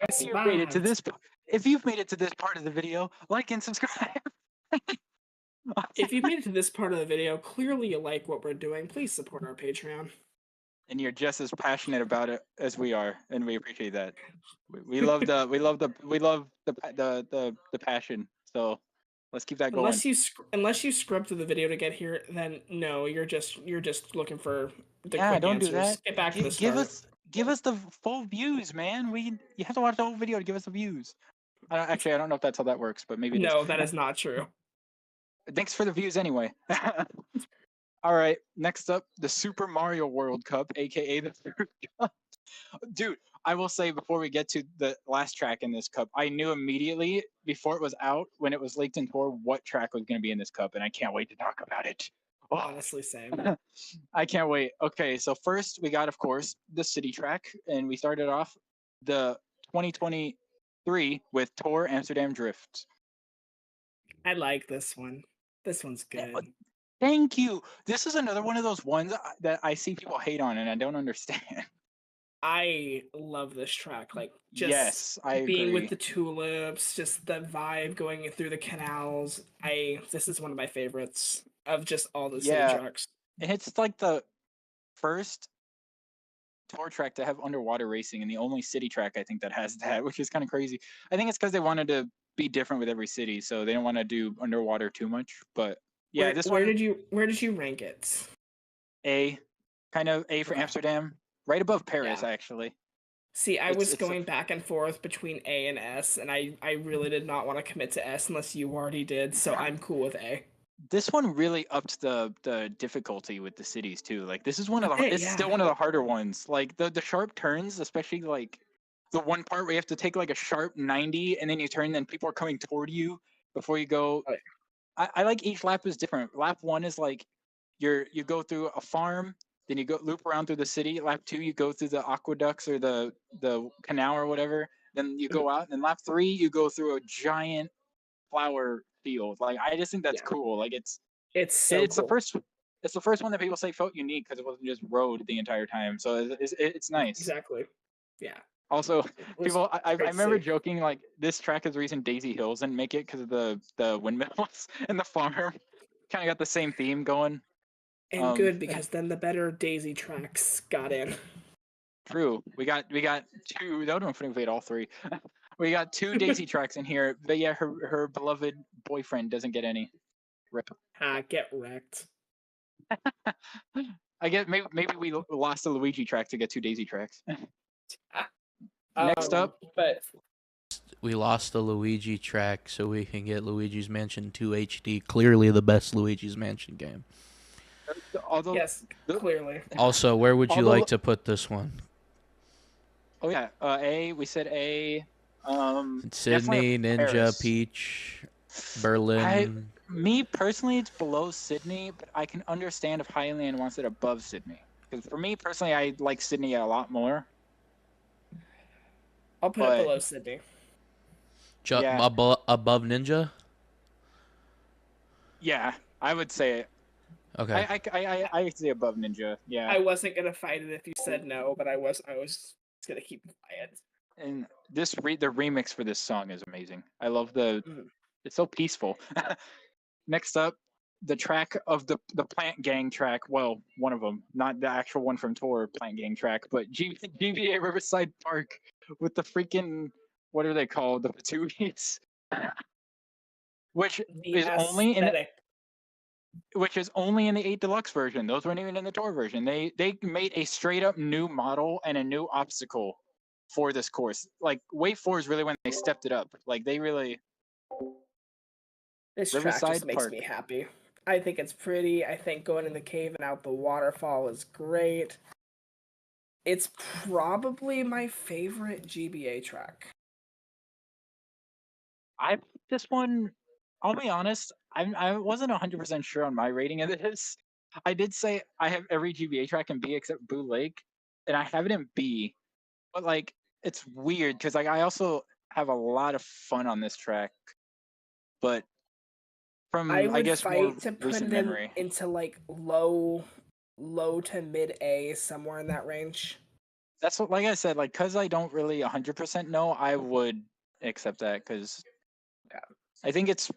If you've made it to this, if you've made it to this part of the video, like and subscribe. If you've made it to this part of the video, clearly you like what we're doing. Please support our Patreon. And you're just as passionate about it as we are, and we appreciate that. We love the passion. So let's keep that going. Unless you scrub through the video to get here, then no, you're just looking for the Yeah, quick don't answers. do that. Get back to the Give start. give us the full views, man. You have to watch the whole video to give us the views. I don't know if that's how that works, but maybe it is. No, that is not true. Thanks for the views anyway. All right, next up, the Super Mario World Cup, aka the Fruit Cup. Dude, I will say before we get to the last track in this cup, I knew immediately before it was out, when it was leaked in tour, what track was going to be in this cup, and I can't wait to talk about it. Oh. Honestly, same. I can't wait. Okay, so first we got, of course, the city track, and we started off the 2023 with Tour Amsterdam Drift. I like this one. This one's good. Yeah, thank you. This is another one of those ones that I see people hate on, and I don't understand. I love this track. Like, just yes, I being agree. with the tulips, just the vibe going through the canals. This is one of my favorites of just all the city tracks. And it's like the first tour track to have underwater racing, and the only city track I think that has that, which is kind of crazy. I think it's because they wanted to be different with every city, so they don't want to do underwater too much. But yeah, where did you rank it? A, kind of A for Amsterdam, right above Paris, actually. See, I was going back and forth between A and S, and I really did not want to commit to S unless you already did, so I'm cool with A. This one really upped the difficulty with the cities too. Like, this is one of the still one of the harder ones. Like the sharp turns, especially like the one part where you have to take like a sharp 90 and then you turn, then people are coming toward you before you go. I like each lap is different. Lap 1 is like you go through a farm, then you go loop around through the city. Lap 2 you go through the aqueducts or the canal or whatever. Then you go out, and lap 3 you go through a giant flower field. Like, I just think that's cool. Like, it's cool. The first one that people say felt unique because it wasn't just road the entire time. So it's nice. Exactly. Yeah. Also, people, I remember joking, like, this track is the reason Daisy Hills didn't make it because of the windmills and the farm. Kind of got the same theme going. And good, because then the better Daisy tracks got in. True. We got two. I don't know if we had all three. We got 2 Daisy tracks in here, but yeah, her beloved boyfriend doesn't get any. Rip. Get wrecked. I guess maybe we lost the Luigi track to get 2 Daisy tracks. Next up, we lost the Luigi track so we can get Luigi's Mansion 2 HD. Clearly the best Luigi's Mansion game. Yes, clearly. Also, where would you like to put this one? Oh yeah, A. We said A. Sydney, Ninja, Paris. Peach, Berlin. Me personally, it's below Sydney, but I can understand if Highland wants it above Sydney. Because for me personally, I like Sydney a lot more. I'll put it below Sydney. Above Ninja? Yeah, I would say it. Okay. I would say above Ninja. Yeah. I wasn't gonna fight it if you said no, but I was gonna keep quiet. And the remix for this song is amazing. I love it's so peaceful. Next up, the track of the Plant Gang track. Well, one of them, not the actual one from Tour Plant Gang track, but GBA Riverside Park with the freaking, what are they called? The Patooties. Which is only in the 8 Deluxe version. Those weren't even in the Tour version. They made a straight up new model and a new obstacle for this course. Like, Wave 4 is really when they stepped it up. Like, they really. This track just makes me happy. I think it's pretty. I think going in the cave and out the waterfall is great. It's probably my favorite GBA track. This one, I'll be honest, I wasn't 100% sure on my rating of this. I did say I have every GBA track in B except Boo Lake, and I have it in B. But, like, it's weird because, like, I also have a lot of fun on this track. But from, I guess, more recent memory. Into like low to mid A, somewhere in that range. That's what, like I said, like because I don't really 100% know, I would accept that because I think it's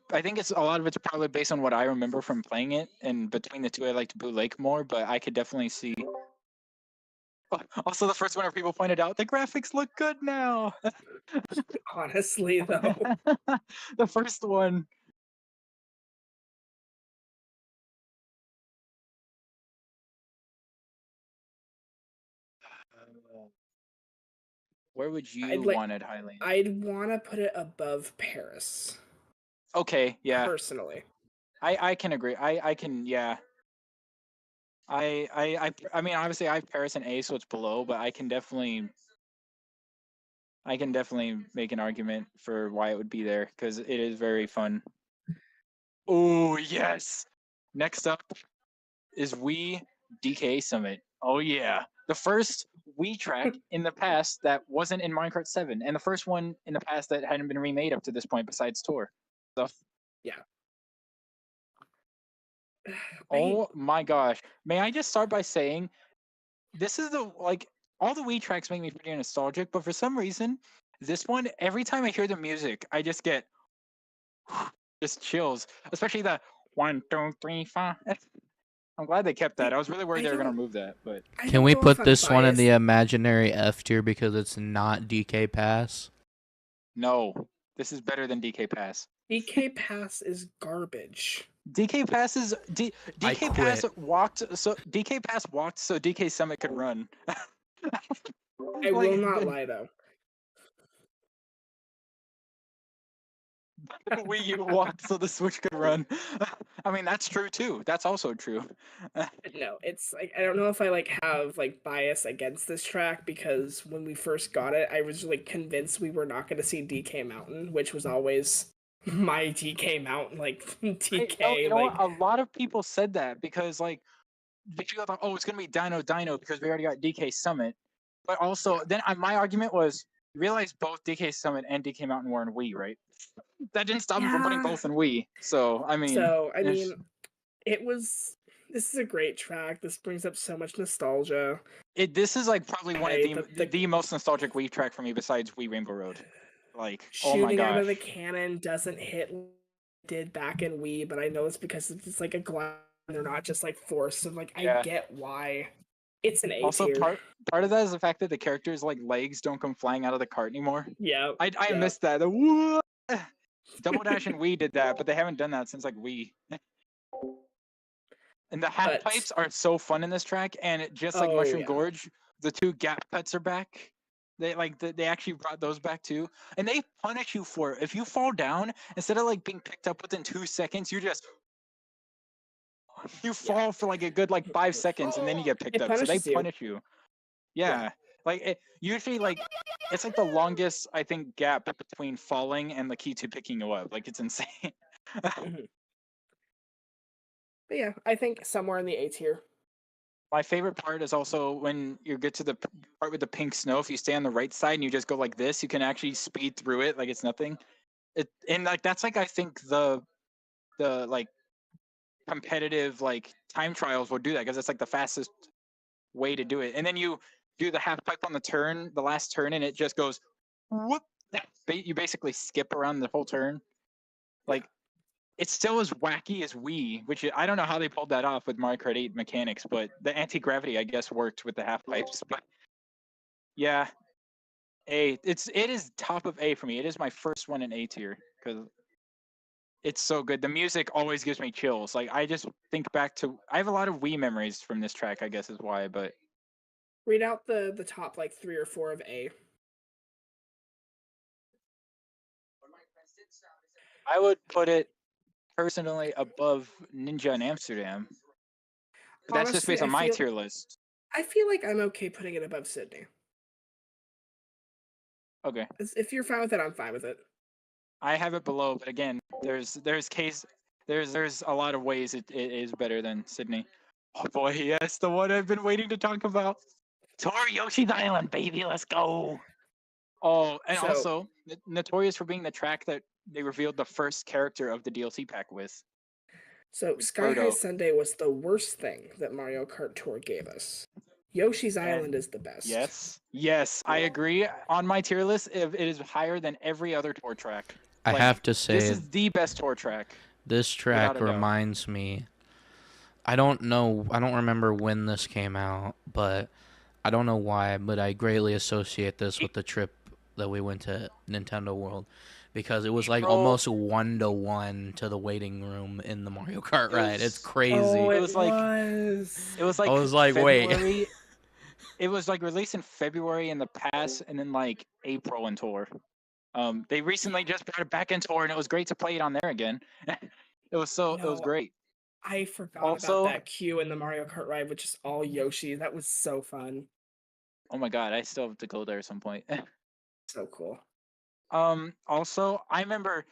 a lot of it's probably based on what I remember from playing it, and between the two, I liked Blue Lake more. But I could definitely see. Also, the first one where people pointed out the graphics look good now. Honestly, though. The first one. Where would you want it, Highland? I'd want to put it above Paris. Okay, yeah. Personally. I can agree. I can, yeah. I mean, obviously I have Paris and A, so it's below, but I can definitely make an argument for why it would be there because it is very fun. Oh yes. Next up is Wii DK Summit. Oh yeah, the first Wii track in the past that wasn't in Mario Kart 7, and the first one in the past that hadn't been remade up to this point besides Tour. So yeah. Oh my gosh. May I just start by saying this is the like all the Wii tracks make me pretty nostalgic, but for some reason, this one, every time I hear the music, I just get just chills. Especially the 1, 2, 3, 4. I'm glad they kept that. I was really worried they were gonna remove that, but can we put this one in the imaginary F tier because it's not DK Pass? No. This is better than DK Pass. DK Pass is garbage. DK Pass is DK Pass walked so DK Summit could run. I will not lie though. Wii U walked so the Switch could run. I mean, that's true too. That's also true. No, it's like I don't know if I like have like bias against this track because when we first got it, I was like convinced we were not going to see DK Mountain, which was always my DK Mountain, like DK. You know what? A lot of people said that because like you thought, oh, it's gonna be Dino because we already got DK Summit. But also, then my argument was, you realize both DK Summit and DK Mountain were in Wii, right? That didn't stop me from putting both in Wii. So I mean, it was. This is a great track. This brings up so much nostalgia. This is like probably one of the most nostalgic Wii track for me besides Wii Rainbow Road. Like, oh my gosh. Shooting out of the cannon doesn't hit like it did back in Wii, but I know it's because it's like a glide. They're not just like forced. And like I get why. It's an A tier. Also, part of that is the fact that the characters' like legs don't come flying out of the cart anymore. Yeah, I missed that. Double Dash and Wii did that, but they haven't done that since like Wii. And the half pipes are so fun in this track, and just like Mushroom Gorge, the 2 gap cuts are back. They actually brought those back too, and they punish you for it. If you fall down, instead of like being picked up within 2 seconds, you fall for like a good like 5 seconds, and then you get picked up. So they punish you. Yeah. Like it usually like it's like the longest I think gap between falling and the key to picking you up. Like it's insane. But yeah, I think somewhere in the A tier. My favorite part is also when you get to the part with the pink snow. If you stay on the right side and you just go like this, you can actually speed through it like it's nothing. And like that's like I think the like competitive like time trials will do that because it's like the fastest way to do it. And then you do the half pipe on the last turn, and it just goes whoop. You basically skip around the whole turn. Like it's still as wacky as Wii, which I don't know how they pulled that off with Mario Kart 8 mechanics, but the anti-gravity I guess worked with the half pipes. But yeah, it is top of A for me. It is my first one in A tier because it's so good. The music always gives me chills. Like I just think back to I have a lot of Wii memories from this track, I guess is why, but read out the top like 3 or 4 of A. I would put it personally above Ninja in Amsterdam. But that's just based on my tier list. I feel like I'm okay putting it above Sydney. Okay. If you're fine with it, I'm fine with it. I have it below, but again, there's a lot of ways it is better than Sydney. Oh boy, yes, the one I've been waiting to talk about. Tour Yoshi's Island, baby, let's go. Oh, and also notorious for being the track that they revealed the first character of the DLC pack with. So Sky High Sunday was the worst thing that Mario Kart Tour gave us. Yoshi's And Island is the best. yes, I agree. On my tier list, it is higher than every other tour track. I Like, have to this say, is the best tour track, this without track a doubt. reminds me. I don't know. I don't remember when this came out, but I don't know why. But I greatly associate this with the trip that we went to Nintendo World, because it was like April. almost 1-to-1 to the waiting room in the Mario Kart ride. It's Oh, crazy. Oh, It it was like was. it was I like was like, wait. February. It was like released in February in the past, and then like April in tour. They recently just brought it back in tour, and it was great to play it on there again. It was No, great. I forgot about Also, that queue in the Mario Kart ride, which is all Yoshi. That was so fun. oh my god, I still have to go there at some point. So cool. Also, I remember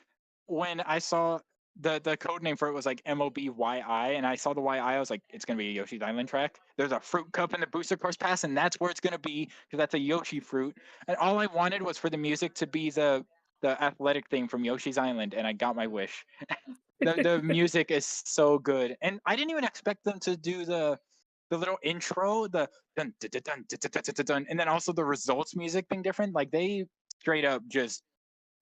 when I saw the code name for it was like MOBYI, and I saw the YI, I was like, it's gonna be a Yoshi's Island track. There's a fruit cup in the booster course pass, and that's where it's gonna be, because that's a Yoshi fruit. And all I wanted was for the music to be the athletic thing from Yoshi's Island, and I got my wish. The music is so good, and I didn't even expect them to do the little intro, the dun dun dun dun dun dun dun, dun, dun, and then also the results music being different. Like, they straight up just,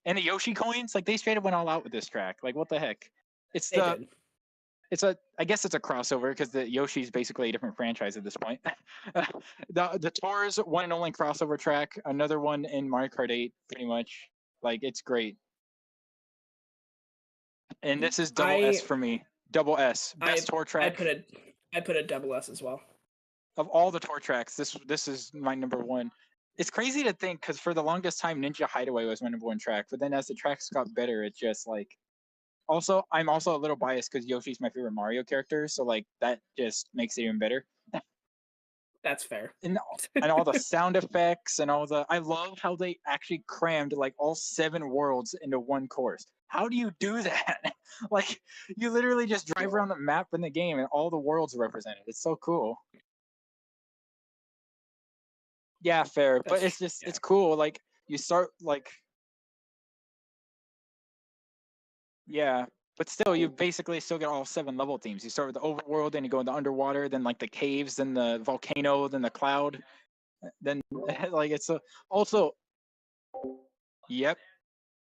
and the Yoshi coins, like, they straight up went all out with this track. Like, what the heck? It's They did. I guess it's a crossover, because the Yoshi's basically a different franchise at this point. The Tour's one and only crossover track, another one in Mario Kart 8, pretty much. Like, it's great. And this is double S for me. Double S, best tour track I put a double S as well. of all the tour tracks. This is my number one. It's crazy to think, because for the longest time, Ninja Hideaway was my number one track, but then as the tracks got better, it's just like. Also, I'm also a little biased because Yoshi's my favorite Mario character, so like that just makes it even better. That's fair. And all the sound effects and I love how they actually crammed like all 7 worlds into one course. How do you do that? Like, you literally just drive around the map in the game and all the worlds are represented. It's so cool. Yeah, fair, but it's just it's cool. Like, you start like, yeah, but still, you basically still get all 7 level themes. You start with the overworld, then you go into underwater, then like the caves, then the volcano, then the cloud, then like it's also. Yep.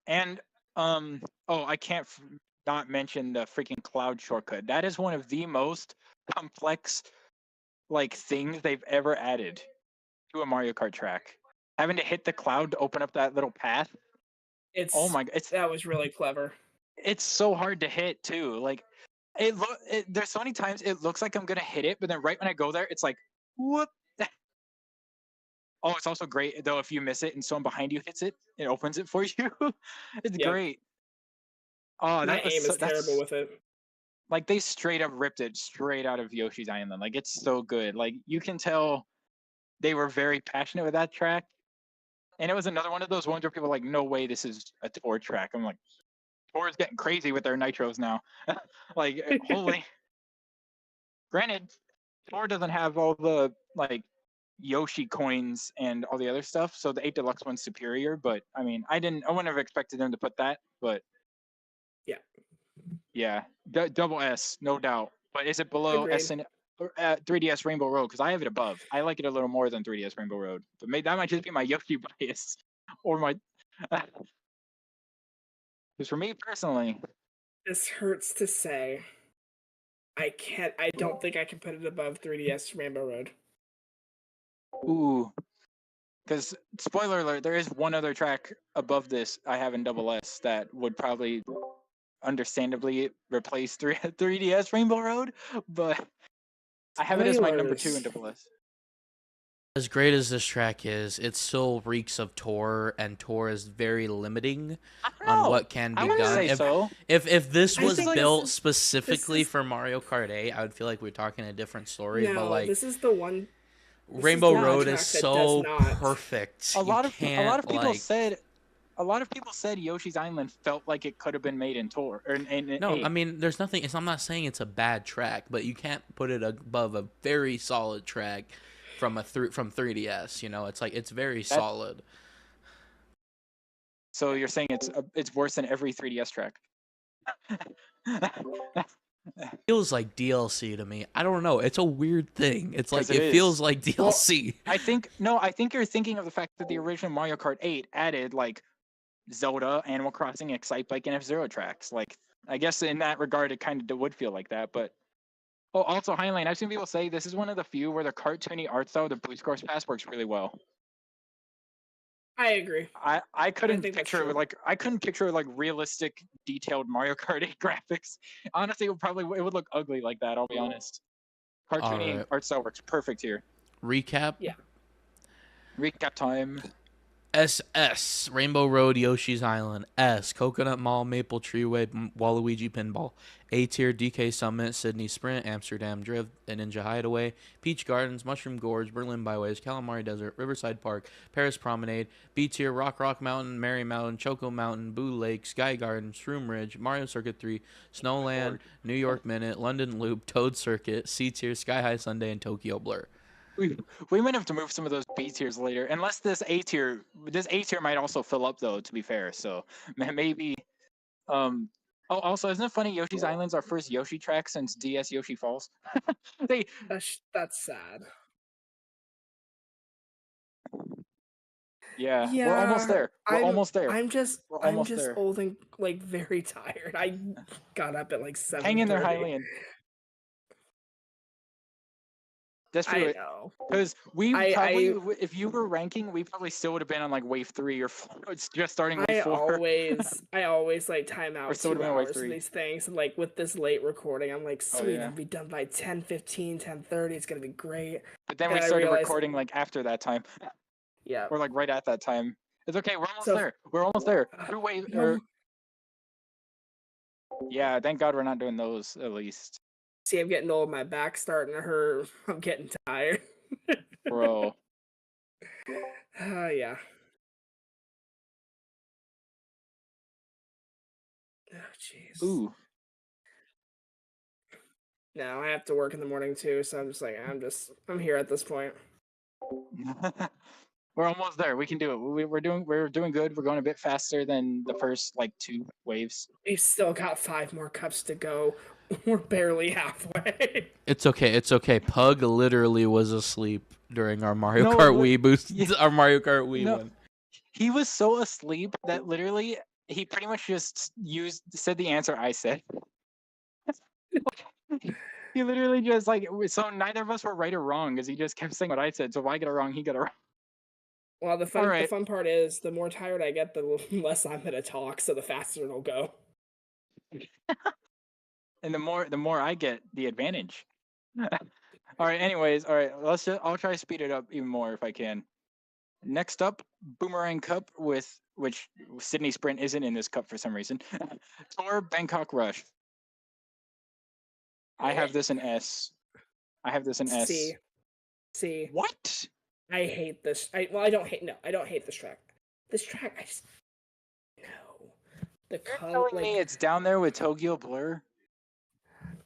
And oh, I can't not mention the freaking cloud shortcut. That is one of the most complex like things they've ever added to a Mario Kart track. Having to hit the cloud to open up that little path. Oh my god, that was really clever. It's so hard to hit too. Like, there's so many times it looks like I'm gonna hit it, but then right when I go there, it's like, whoop. Oh, it's also great though if you miss it and someone behind you hits it, it opens it for you. It's great. Oh, my aim is terrible with it. Like, they straight up ripped it straight out of Yoshi's Island. Like, it's so good. Like, you can tell they were very passionate with that track. And it was another one of those ones where people are like, no way this is a tour track. I'm like, Tour is getting crazy with their nitros now. Like, holy. Granted, Tour doesn't have all the like Yoshi coins and all the other stuff, so the 8 Deluxe one's superior. But I mean, I wouldn't have expected them to put that. But yeah, double S, no doubt. But is it below S and 3DS Rainbow Road? Because I have it above. I like it a little more than 3DS Rainbow Road. But maybe that might just be my Yoshi bias, or my. Because for me personally, this hurts to say. I don't think I can put it above 3DS Rainbow Road. Ooh. Because, spoiler alert, there is one other track above this I have in double S that would probably understandably replace 3DS Rainbow Road, but I have it as my number 2 in double S. As great as this track is, it still reeks of Tour, and Tour is very limiting on what can be done. If this was built specifically for Mario Kart 8, I would feel like we're talking a different story. No, but like, this is the one. Rainbow Road is so perfect. A lot of people said Yoshi's Island felt like it could have been made in Tour. No, 8. I mean, there's nothing. I'm not saying it's a bad track, but you can't put it above a very solid track from 3DS. You know, it's like it's very solid. So you're saying it's worse than every 3DS track? feels like DLC to me. I don't know. It's a weird thing. It's like it feels like DLC. Well, I think you're thinking of the fact that the original Mario Kart 8 added like Zelda, Animal Crossing, Excite Bike, and F-Zero tracks. Like, I guess in that regard, it kind of would feel like that. But also Highline, I've seen people say this is one of the few where the cartoony art style, the Boost Course Pass, works really well. I agree. I couldn't picture like realistic, detailed Mario Kart 8 graphics. Honestly, it would look ugly like that. I'll be honest. Cartoony art style works perfect here. Recap. Yeah. Recap time. SS Rainbow Road, Yoshi's Island. S Coconut Mall, Maple Treeway, Waluigi Pinball. A tier, DK Summit, Sydney Sprint, Amsterdam Drift, and Ninja Hideaway. Peach Gardens, Mushroom Gorge, Berlin Byways, Calamari Desert, Riverside Park, Paris Promenade. B tier, Rock Mountain, Merry Mountain, Choco Mountain, Boo Lake, Sky Garden, Shroom Ridge, Mario Circuit 3, Snowland, New York Minute, London Loop, Toad Circuit. C tier, Sky High Sundae, and Tokyo Blur. We might have to move some of those B tiers later, unless this A tier might also fill up though. To be fair, so maybe. Also, isn't it funny? Yoshi's Island's our first Yoshi track since DS Yoshi Falls. That's sad. Yeah, we're almost there. Almost there. I'm just old and like very tired. I got up at like 7:30. Hang in there, Hylian. That's true. I know. Because if you were ranking, we probably still would have been on like wave 3 or 4. It's just starting wave 4. I always like time out 2 hours for these things. And like with this late recording, I'm like, sweet, I'll be done by 10:15, 10:30. It's going to be great. But then we started recording like after that time. Yeah. Or like right at that time. It's okay. We're almost there. We're almost there. Yeah, thank God we're not doing those at least. See, I'm getting old. My back's starting to hurt. I'm getting tired. Bro. Yeah. Oh, jeez. Ooh. No, I have to work in the morning too, so I'm just like, I'm here at this point. We're almost there. We can do it. We're doing good. We're going a bit faster than the first like 2 waves. We've still got 5 more cups to go. We're barely halfway. It's okay. Pug literally was asleep during our Mario Kart Wii boost. Our Mario Kart Wii one. He was so asleep that literally he pretty much just said the answer I said. He literally just like, so neither of us were right or wrong because he just kept saying what I said. So if I get it wrong, he got it wrong. Well, the fun part is the more tired I get, the less I'm gonna talk, so the faster it'll go. And the more I get, the advantage. All right. Anyways, all right. I'll try to speed it up even more if I can. Next up, Boomerang Cup which Sydney Sprint isn't in this cup for some reason. Tour Bangkok Rush. I have this in S. C. What? I hate this. I don't hate this track. This track, I just no. You're telling me it's down there with Tokyo Blur?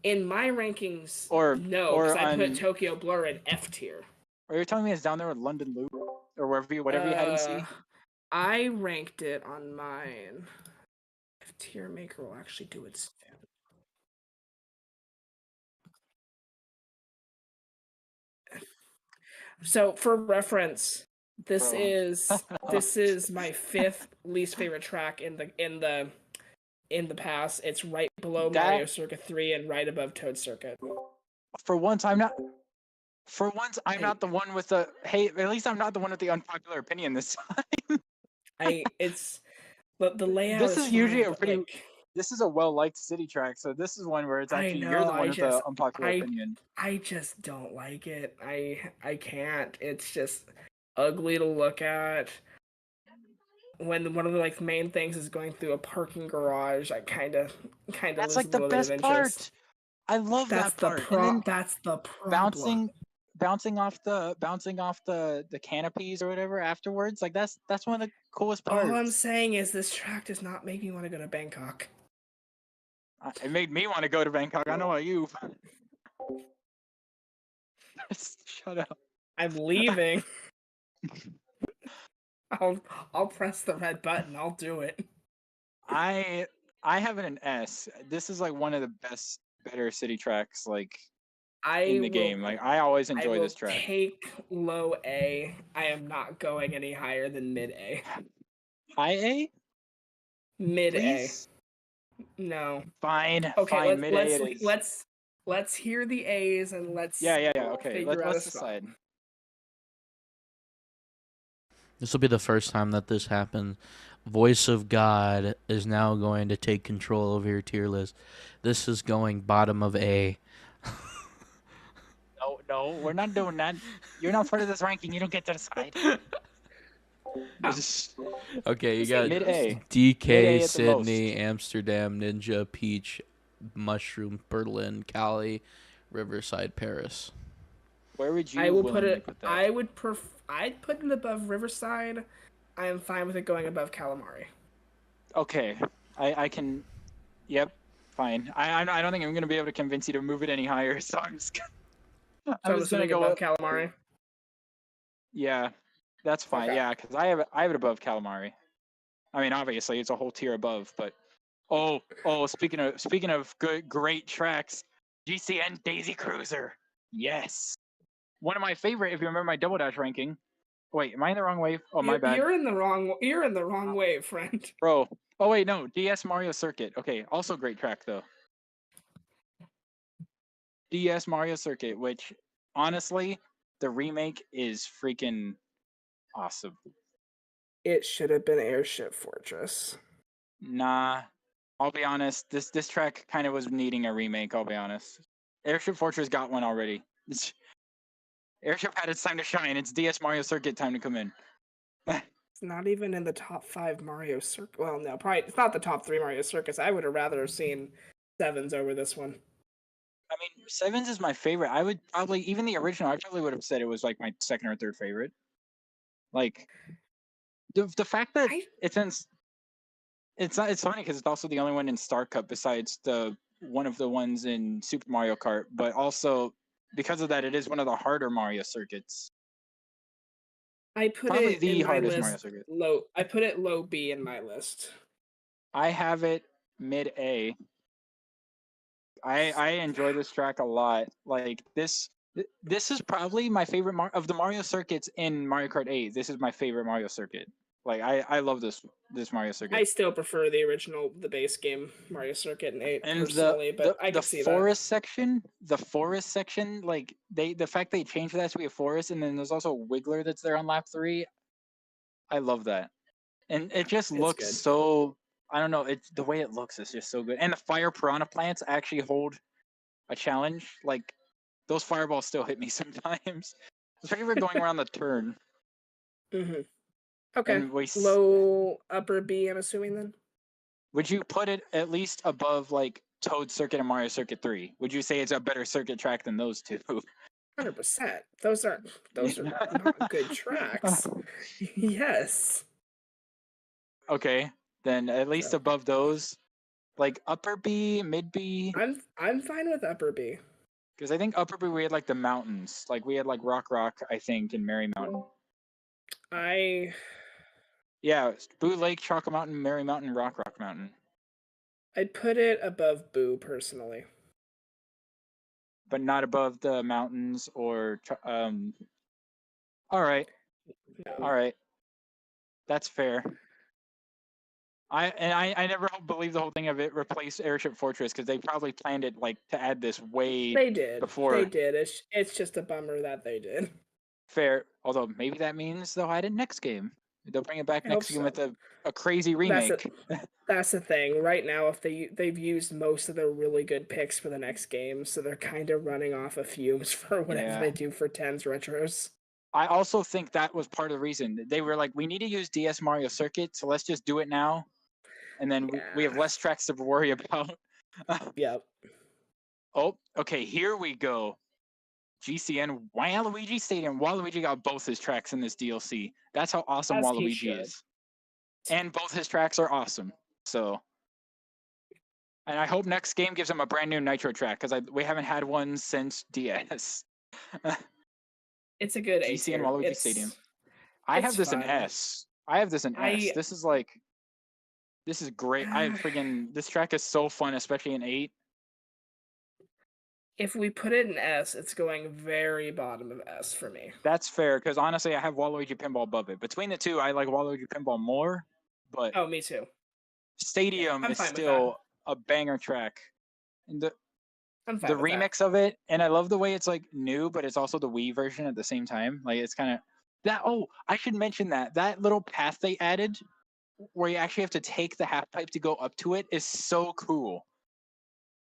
In my rankings, because I put Tokyo Blur in F tier. Or you're telling me it's down there with London Loop or whatever you had in C? I ranked it on mine. F tier maker will actually do its. So for reference, this is my 5th least favorite track in the pass. It's right below Mario Circuit 3 and right above Toad Circuit. For once, I'm not the one with the at least I'm not the one with the unpopular opinion this time. But the layout. This is usually this is a well-liked city track, so this is one where it's actually you're the one with the unpopular opinion. I just don't like it. I can't. It's just ugly to look at. When one of the main things is going through a parking garage, I kind of. That's like the best part. I love that part. That's the problem. Bouncing off the canopies or whatever afterwards, like that's one of the coolest parts. All I'm saying is this track does not make me want to go to Bangkok. It made me want to go to Bangkok. I know about you. Shut up. I'm leaving. I'll press the red button. I'll do it. I have it in S. This is like one of the best better city tracks like in the game. Like I always enjoy this track. Take low A. I am not going any higher than mid A. High A? Mid Please? A. No. Fine. Okay, fine. Mid A it is. Let's hear the A's and let's Okay. Let's decide. This will be the first time that this happens. Voice of God is now going to take control over your tier list. This is going bottom of A. No, we're not doing that. You're not part of this ranking. You don't get to decide. Okay, you got Mid-A. DK, Mid-A Sydney, Amsterdam, Ninja, Peach, Mushroom, Berlin, Cali, Riverside, Paris. Where would you? I will put that? I'd put it above Riverside. I am fine with it going above Calamari. Okay, I can. Yep, fine. I don't think I'm gonna be able to convince you to move it any higher. So I'm just. I'm just gonna go above Calamari. Yeah, that's fine. Okay. Yeah, because I have it above Calamari. I mean, obviously it's a whole tier above, but speaking of great tracks, GCN Daisy Cruiser. Yes, one of my favorite. If you remember my Double Dash ranking. Wait, am I in the wrong wave? Oh, my bad. You're in the wrong wave, friend. Bro. Oh wait, no. DS Mario Circuit. Okay, also great track though. DS Mario Circuit, which honestly, the remake is freaking awesome. It should have been Airship Fortress. Nah, I'll be honest. This track kind of was needing a remake. I'll be honest. Airship Fortress got one already. Airship had its time to shine. It's DS Mario Circuit time to come in. It's not even in the top 5 Mario Circuit. Well, no, probably it's not the top 3 Mario Circuits. I would have rather seen Sevens over this one. I mean, Sevens is my favorite. I would probably, even the original, I probably would have said it was like my second or third favorite. Like, the fact that it's funny because it's also the only one in Star Cup besides one of the ones in Super Mario Kart, but also because of that, it is one of the harder Mario circuits. I put probably it the in hardest my list Mario circuit. Low. I put it low B in my list. I have it mid A. I enjoy this track a lot. Like this is probably my favorite of the Mario circuits in Mario Kart 8. This is my favorite Mario circuit. Like I love this Mario circuit. I still prefer the base game Mario Circuit in 8 personally, but I can see that. The forest section, like the fact they changed that to be a forest, and then there's also a Wiggler that's there on lap 3. I love that, and it just looks good. So. I don't know. It's the way it looks is just so good, and the fire piranha plants actually hold a challenge. Like those fireballs still hit me sometimes, especially if we're going around the turn. Mm-hmm. Okay. Low upper B, I'm assuming then. Would you put it at least above like Toad Circuit and Mario Circuit 3? Would you say it's a better circuit track than those two? 100%. Those are not good tracks. Yes. Okay. Then at least above those, like upper B, mid B. I'm fine with upper B. Because I think upper B we had like the mountains, like we had like Rock, I think, and Merry Mountain. Yeah, Boo Lake, Chocolate Mountain, Merry Mountain, Rock Mountain. I'd put it above Boo personally. But not above the mountains or All right. No. All right. That's fair. I never believed the whole thing of it replaced Airship Fortress because they probably planned it like to add this way before. They did. It's just a bummer that they did. Fair. Although maybe that means they'll hide it next game. They'll bring it back next game with a crazy remake. That's the thing. Right now, if they've used most of their really good picks for the next game, so they're kind of running off of fumes for whatever they do for 10's retros. I also think that was part of the reason. They were like, we need to use DS Mario Circuit, so let's just do it now. And then we have less tracks to worry about. Yep. Oh, okay, here we go. GCN Waluigi Stadium. Waluigi got both his tracks in this DLC. That's how awesome Waluigi is. And both his tracks are awesome. So, and I hope next game gives him a brand new Nitro track because we haven't had one since DS. It's a good GCN Waluigi Stadium. I have this in S. This is great. This track is so fun, especially in 8. If we put it in S, it's going very bottom of S for me. That's fair, because honestly, I have Waluigi Pinball above it. Between the two, I like Waluigi Pinball more, but Oh, me too. Stadium I'm is fine with that. still a banger track. And I'm the fine with that. remix of it, and I love the way it's like new, but it's also the Wii version at the same time. Like it's kind of that. Oh, I should mention that little path they added, where you actually have to take the half pipe to go up to it, is so cool.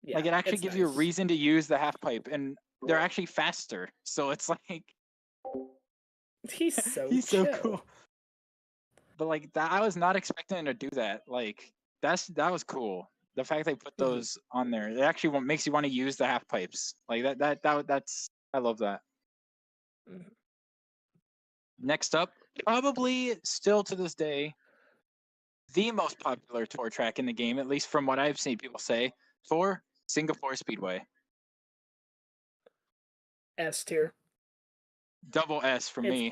Yeah, like it actually it's gives you a nice. reason to use the half pipe, and they're actually faster. So it's like He's so he's chill. so cool. But like that, I was not expecting him to do that. Like that was cool. The fact they put those on there, it actually makes you want to use the half pipes. Like that's I love that. Mhm. Next up, probably still to this day, the most popular tour track in the game, at least from what I've seen people say, for Singapore Speedway. S tier. Double S for me.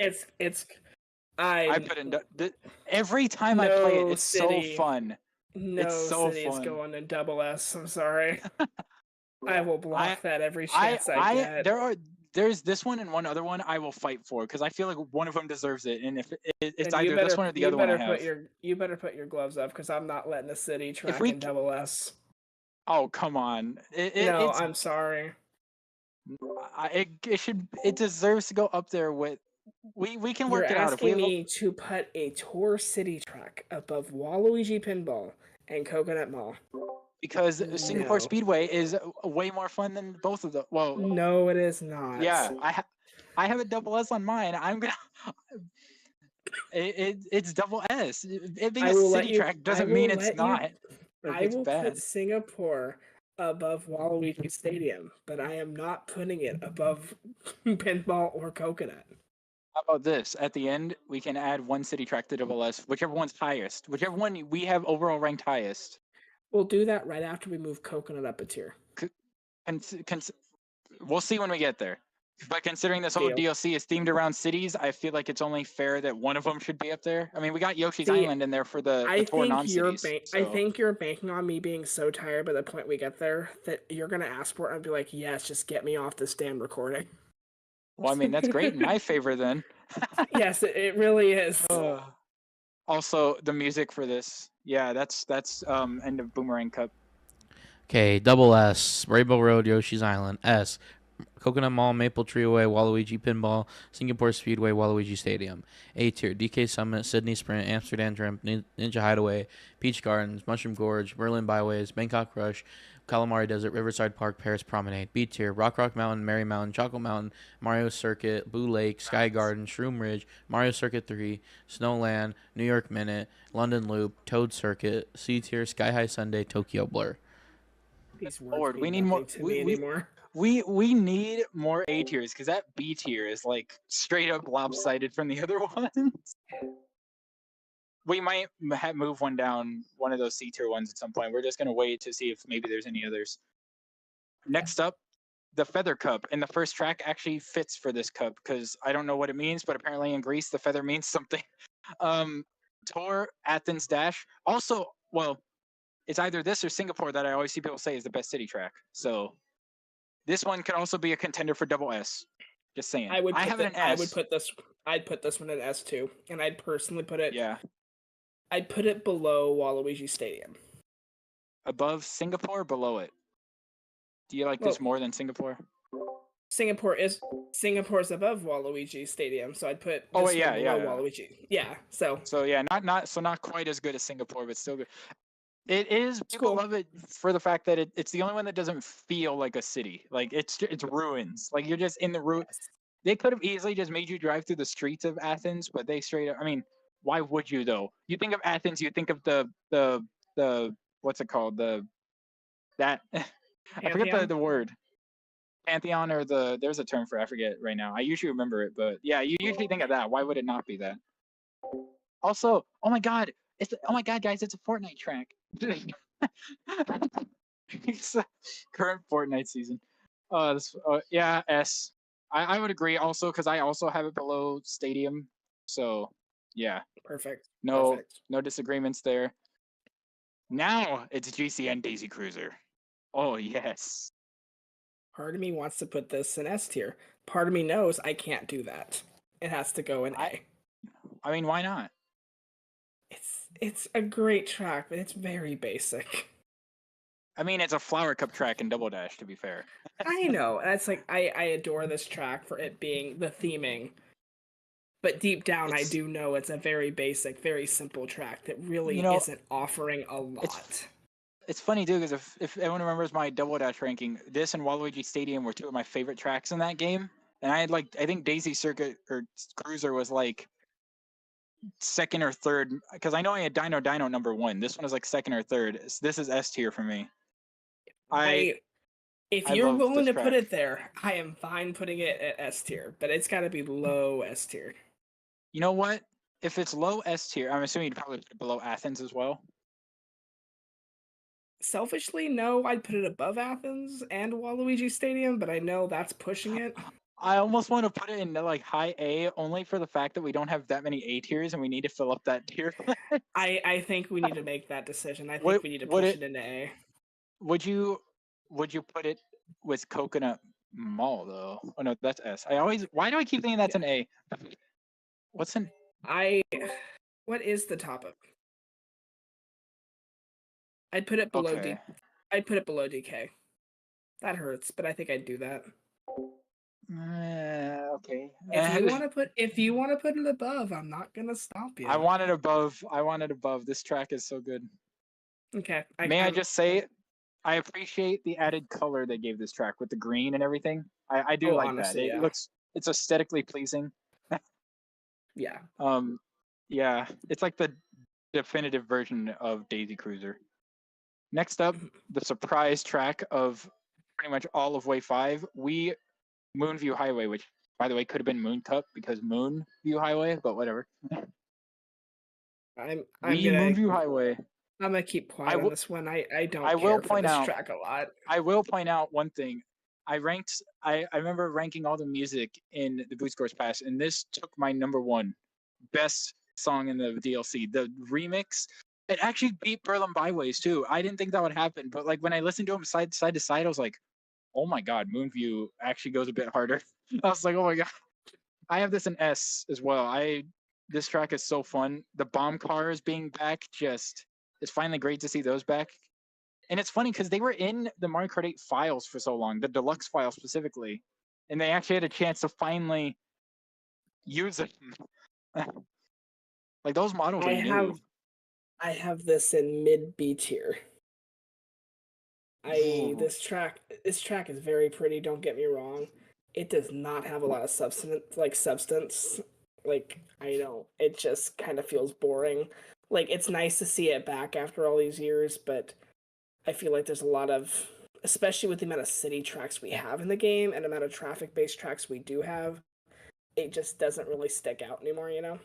I put in every time I play it, it's so fun. No it's so city is fun. going in double S. I'm sorry. I will block that every chance I get. There's this one and one other one I will fight for, because I feel like one of them deserves it, and if it's And either this one or the other one I have. You better put your gloves up, because I'm not letting a city track in double S. Oh, come on! I'm sorry. It deserves to go up there with. We can work it out. You're asking me to put a tour city track above Waluigi Pinball and Coconut Mall. Because Singapore Speedway is way more fun than both of them. Well, no, it is not. Yeah, I have a double S on mine. I'm gonna. It's double S. It being a city track doesn't mean it's not. I will put Singapore above Waluigi Stadium, but I am not putting it above Pinball or Coconut. How about this? At the end, we can add one city track to double S, whichever one's highest, whichever one we have overall ranked highest. We'll do that right after we move Coconut up a tier. We'll see when we get there. But considering this whole DLC is themed around cities, I feel like it's only fair that one of them should be up there. I mean, we got Yoshi's Island in there for the tour non-cities. I think you're banking on me being so tired by the point we get there that you're going to ask for it and be like, yes, just get me off this damn recording. Well, I mean, that's great in my favor then. Yes, it really is. Also, the music for this. Yeah, that's end of Boomerang Cup. Okay, double S, Rainbow Road, Yoshi's Island. S, Coconut Mall, Maple Treeway, Waluigi Pinball, Singapore Speedway, Waluigi Stadium. A tier, DK Summit, Sydney Sprint, Amsterdam Dream, Ninja Hideaway, Peach Gardens, Mushroom Gorge, Berlin Byways, Bangkok Rush, Calamari Desert, Riverside Park, Paris Promenade. B tier, Rock Mountain, Merry Mountain, Choco Mountain, Mario Circuit, Blue Lake, Sky Garden, Shroom Ridge, Mario Circuit 3, Snowland, New York Minute, London Loop, Toad Circuit. C tier, Sky High Sundae, Tokyo Blur. Lord, we need more. We need more A tiers, because that B tier is like straight up lopsided from the other ones. We might move one down, one of those C tier ones at some point. We're just gonna wait to see if maybe there's any others. Next up, the Feather Cup, and the first track actually fits for this cup, because I don't know what it means, but apparently in Greece the feather means something. Tour Athens Dash. Also, well, it's either this or Singapore that I always see people say is the best city track. So this one could also be a contender for double S. Just saying. I'd put this one in S too, and I'd personally put it. Yeah. I'd put it below Waluigi Stadium. Above Singapore, or below it? Do you like this more than Singapore? Singapore is above Waluigi Stadium, so I'd put below Waluigi. Yeah. So yeah, not quite as good as Singapore, but still good. It is. People love it for the fact that it's the only one that doesn't feel like a city. Like it's ruins. Like you're just in the ruins. They could have easily just made you drive through the streets of Athens, but they straight up. I mean, why would you though? You think of Athens, you think of the what's it called? I forget the word. Pantheon, or there's a term for it, I forget right now. I usually remember it, but yeah, you usually think of that. Why would it not be that? Also, oh my god, guys, it's a Fortnite track. It's current Fortnite season. Yeah, S. I would agree also, because I also have it below Stadium. So yeah. Perfect. No disagreements there. Now it's GCN Daisy Cruiser. Oh yes. Part of me wants to put this in S tier. Part of me knows I can't do that. It has to go in A. I mean, why not? It's a great track, but it's very basic. I mean, it's a Flower Cup track in Double Dash, to be fair. I know. And it's like I adore this track for it being the theming. But deep down, I do know it's a very basic, very simple track that really isn't offering a lot. It's funny, too, because if everyone remembers my Double Dash ranking, this and Waluigi Stadium were two of my favorite tracks in that game. And I think Daisy Circuit or Cruiser was like second or third, because I know I had Dino number 1. This one is like second or third. This is S tier for me. If you're willing to put it there, I am fine putting it at S tier, but it's got to be low S tier. You know what? If it's low S tier, I'm assuming you'd probably put it below Athens as well. Selfishly, no, I'd put it above Athens and Waluigi Stadium, but I know that's pushing it. I almost want to put it in like high A, only for the fact that we don't have that many A tiers and we need to fill up that tier. I think we need to make that decision. I think we need to push it into A. Would you put it with Coconut Mall though? Oh no, that's S. Why do I keep thinking that's an A? What's an what is the top of? I'd put it below I'd put it below DK. That hurts, but I think I'd do that. Okay. If you want to put it above, I'm not gonna stop you. I want it above. This track is so good. Okay. I just say, I appreciate the added color they gave this track with the green and everything. I do like honestly, that. It's aesthetically pleasing. Yeah. Yeah. It's like the definitive version of Daisy Cruiser. Next up, the surprise track of pretty much all of Wave 5. Moonview Highway, which, by the way, could have been Moon Cup because Moonview Highway, but whatever. Moonview Highway. I'm gonna keep quiet on this one. I don't care for this track a lot. I will point out one thing. I remember ranking all the music in the Boost Course Pass, and this took my number 1 best song in the DLC. The remix, it actually beat Berlin Byways too. I didn't think that would happen, but like when I listened to them side to side, I was like, oh my god, Moonview actually goes a bit harder. I was like, oh my god. I have this in S as well. This track is so fun. The bomb cars being back, it's finally great to see those back. And it's funny because they were in the Mario Kart 8 files for so long, the Deluxe file specifically, and they actually had a chance to finally use them. Like those models are new. I have this in mid B tier. This track is very pretty, don't get me wrong. It does not have a lot of substance. Like, I know, it just kind of feels boring. Like, it's nice to see it back after all these years, but I feel like there's a lot of, especially with the amount of city tracks we have in the game and the amount of traffic-based tracks we do have, it just doesn't really stick out anymore, you know?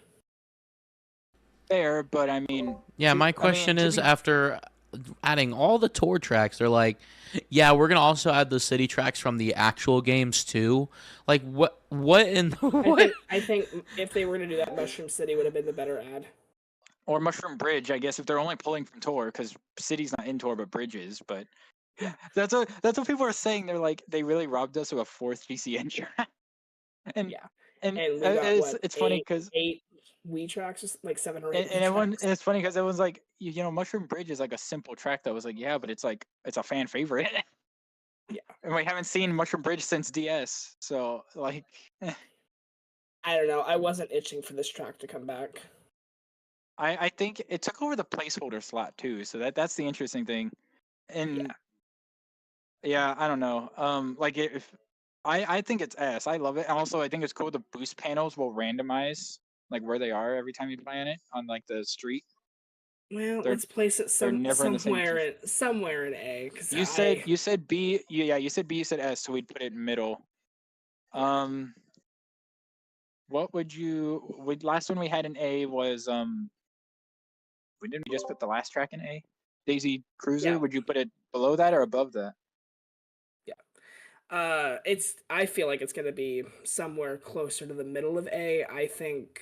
Fair, but I mean... Yeah, my question is, after adding all the tour tracks, they're like, yeah, we're gonna also add the city tracks from the actual games too. Like, what in what? I think if they were to do that, Mushroom City would have been the better ad. Or Mushroom Bridge, I guess, if they're only pulling from Tour, because City's not in Tour, but Bridge is. But that's what people are saying. They're like, they really robbed us of a 4th GCN track. And yeah, and it's funny because 8 Wii tracks, just like 7 or 8. And it's funny because everyone's like, you know, Mushroom Bridge is like a simple track that was like, yeah, but it's a fan favorite. Yeah, and we haven't seen Mushroom Bridge since DS, so like, I don't know. I wasn't itching for this track to come back. I think it took over the placeholder slot too, so that's the interesting thing. And yeah, I don't know. Like if I think it's S. I love it. And also, I think it's cool. The boost panels will randomize like where they are every time you play on it on like the street. Well, let's place it somewhere in A. You said B. You said B. You said S. So we'd put it in middle. What would last one we had in A was we didn't just put the last track in A? Daisy Cruiser. Yeah. Would you put it below that or above that? Yeah. I feel like it's gonna be somewhere closer to the middle of A. I think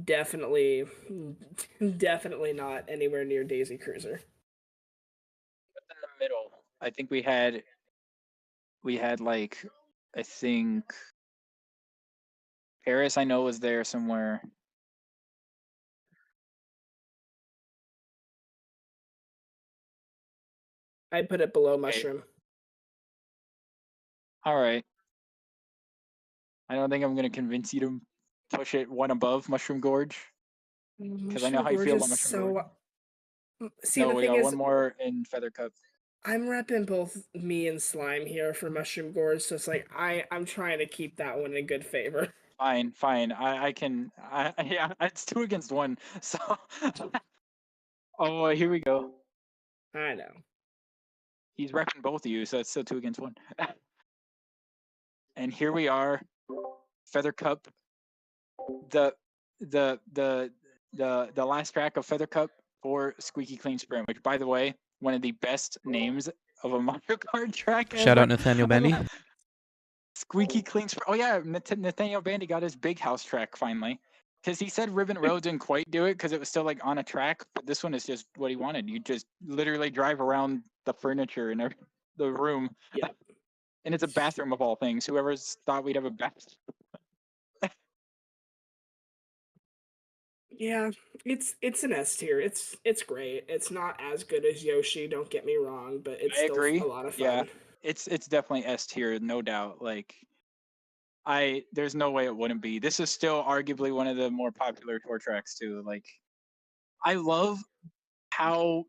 definitely not anywhere near Daisy Cruiser. In the middle, I think we had we had like, I think Paris, I know, was there somewhere. I put it below Mushroom. All right. I don't think I'm gonna convince you to push it one above Mushroom Gorge, because I know how you feel about Mushroom Gorge. See, no, the we thing got is, one more in Feather Cup. I'm repping both me and Slime here for Mushroom Gorge, so it's like I'm trying to keep that one in good favor. Fine. I can. Yeah, it's 2 against 1. So. Oh, here we go. I know. He's repping both of you, so it's still 2 against 1. And here we are, Feather Cup. The last track of Feather Cup for Squeaky Clean Sprint, which, by the way, one of the best names of a Mario Kart track ever. Shout out Nathaniel Bandy. Squeaky Clean Sprint. Oh yeah, Nathaniel Bandy got his big house track finally. Because he said Ribbon Road didn't quite do it because it was still like on a track, but this one is just what he wanted. You just literally drive around the furniture in the room. Yeah. And it's a bathroom of all things. Whoever's thought we'd have a bathroom. Yeah, it's an S tier. It's great. It's not as good as Yoshi, don't get me wrong, but it's still a lot of fun. Yeah, it's definitely S tier, no doubt. Like, there's no way it wouldn't be. This is still arguably one of the more popular tour tracks too. Like, I love how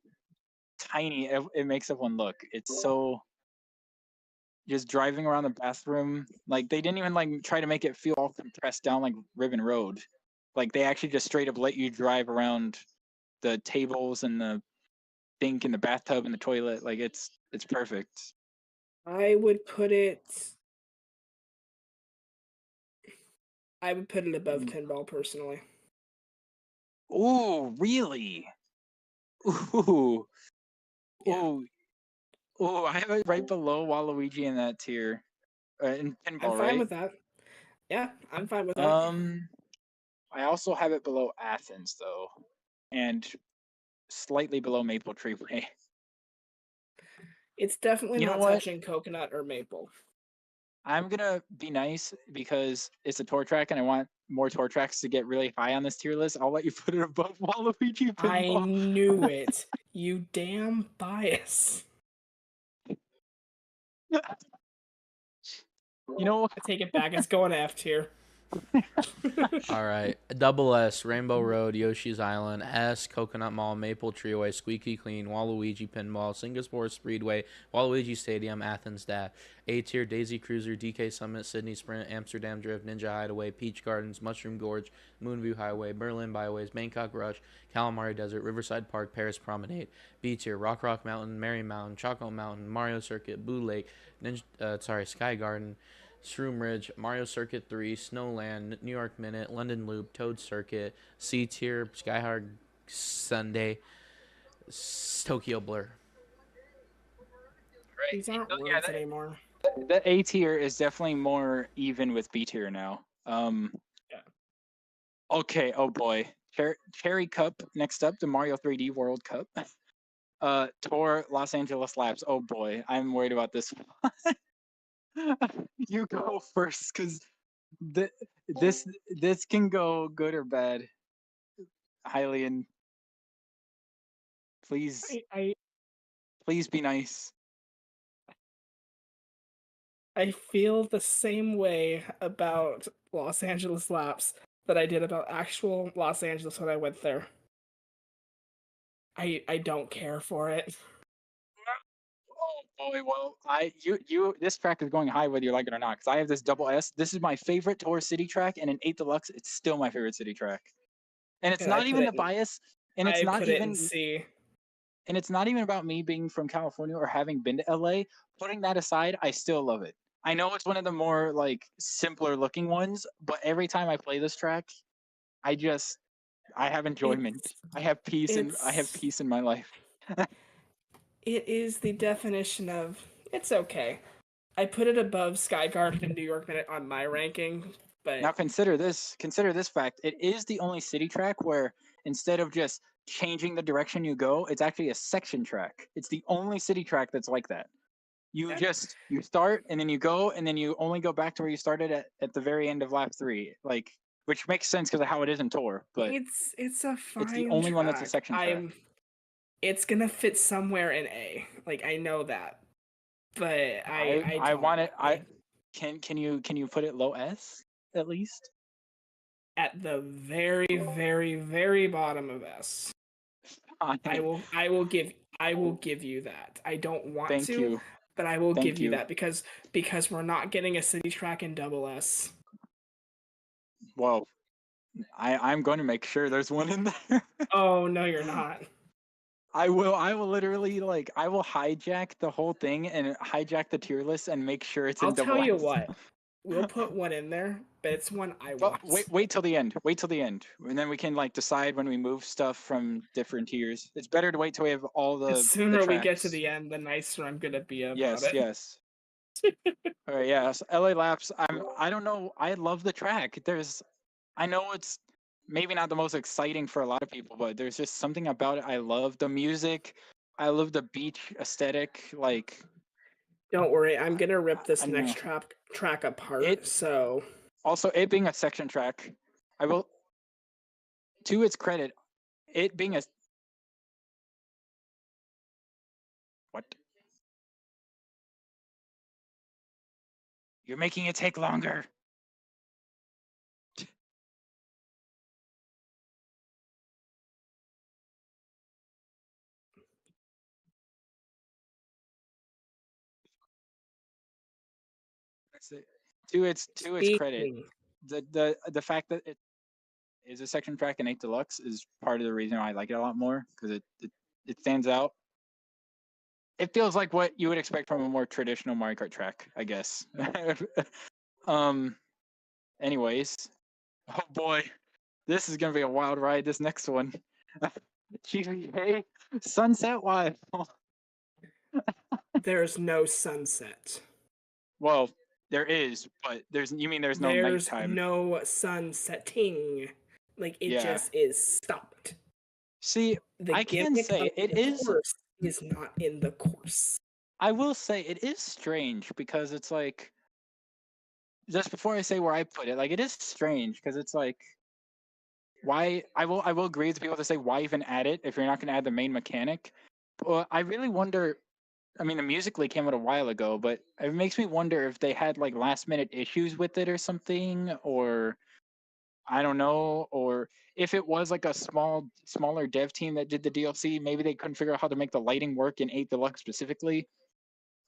tiny it makes everyone look. It's so just driving around the bathroom. Like, they didn't even like try to make it feel all compressed down like Ribbon Road. Like, they actually just straight up let you drive around the tables and the sink and the bathtub and the toilet. Like, it's perfect. I would put it above Pinball personally. Oh, really? Ooh. Yeah. Oh, I have it right below Waluigi in that tier. In Pinball, I'm fine with that. Yeah, I'm fine with that. I also have it below Athens though, and slightly below Maple Tree Way. It's definitely not touching Coconut or Maple. I'm gonna be nice because it's a tour track and I want more tour tracks to get really high on this tier list. I'll let you put it above Waluigi Pinball. I knew it. You damn bias. You know, I take it back. It's going F tier. All right. Double S, Rainbow Road, Yoshi's Island, S, Coconut Mall, Maple Treeway, Squeaky Clean, Waluigi Pinball, Singapore Speedway, Waluigi Stadium, Athens DAF. A tier, Daisy Cruiser, DK Summit, Sydney Sprint, Amsterdam Drift, Ninja Hideaway, Peach Gardens, Mushroom Gorge, Moonview Highway, Berlin Byways, Bangkok Rush, Calamari Desert, Riverside Park, Paris Promenade. B tier, Rock Mountain, Merry Mountain, Choco Mountain, Mario Circuit, Boo Lake, Sky Garden, Shroom Ridge, Mario Circuit 3, Snowland, New York Minute, London Loop, Toad Circuit, C Tier, Skyhard Sunday, Tokyo Blur. Right. These aren't words anymore. The A tier is definitely more even with B tier now. Yeah. Okay, oh boy. Cherry Cup, next up, the Mario 3D World Cup. Tour Los Angeles Labs. Oh boy, I'm worried about this one. You go first, because this can go good or bad. Hylian, please, please be nice. I feel the same way about Los Angeles Laps that I did about actual Los Angeles when I went there. I don't care for it. Oh boy, well, this track is going high whether you like it or not, because I have this double S. This is my favorite Tour City track, and in 8 Deluxe, it's still my favorite city track. And it's not even a bias, and it's not even C. And it's not even about me being from California or having been to LA. Putting that aside, I still love it. I know it's one of the more like simpler looking ones, but every time I play this track, I have enjoyment. I have peace in my life. It is the definition of it's okay. I put it above Sky Garden and New York Minute on my ranking, but now consider this fact. It is the only city track where instead of just changing the direction you go, it's actually a section track. It's the only city track that's like that. You start and then you go and then you only go back to where you started at the very end of lap 3, like, which makes sense because of how it is in Tour. But it's a fine. It's the only track. one that's a section track. It's gonna fit somewhere in A. Like, I know that, but I want it. Can you put it low S at least? At the very, very, very bottom of S. I will give you that. I don't want Thank to, you. but I will give you that because we're not getting a city track in double S. Well, I'm going to make sure there's one in there. Oh no, you're not. I will literally, like, I will hijack the whole thing and hijack the tier list and make sure it's in double S. I'll tell you what. We'll put one in there, but it's one I want. Wait till the end. Wait till the end, and then we can, like, decide when we move stuff from different tiers. It's better to wait till we have all the. The sooner we get to the end, the nicer I'm gonna be about it. Yes. All right, yeah. So LA Laps. I don't know. I love the track. I know it's maybe not the most exciting for a lot of people, but there's just something about it. I love the music. I love the beach aesthetic. Like. Don't worry, I'm gonna rip this next track apart. Also, it being a section track, I will. To its credit, it being a. What? You're making it take longer. To its credit, the fact that it is a section track in 8 Deluxe is part of the reason why I like it a lot more, because it stands out. It feels like what you would expect from a more traditional Mario Kart track, I guess. Anyways, oh boy, this is gonna be a wild ride. This next one, GVA Sunset Wild. There's no sunset. Well, there is, but there's no nighttime. There's no sunsetting. Like, it just is stopped. See, I can say it is not in the course. I will say it is strange because it's like, just before I say where I put it, like, it is strange because it's like, why I will agree with people to say why even add it if you're not going to add the main mechanic. But I really wonder. I mean, the Musical.ly came out a while ago, but it makes me wonder if they had, like, last minute issues with it or something, or I don't know, or if it was like a smaller dev team that did the DLC, maybe they couldn't figure out how to make the lighting work in 8 Deluxe specifically.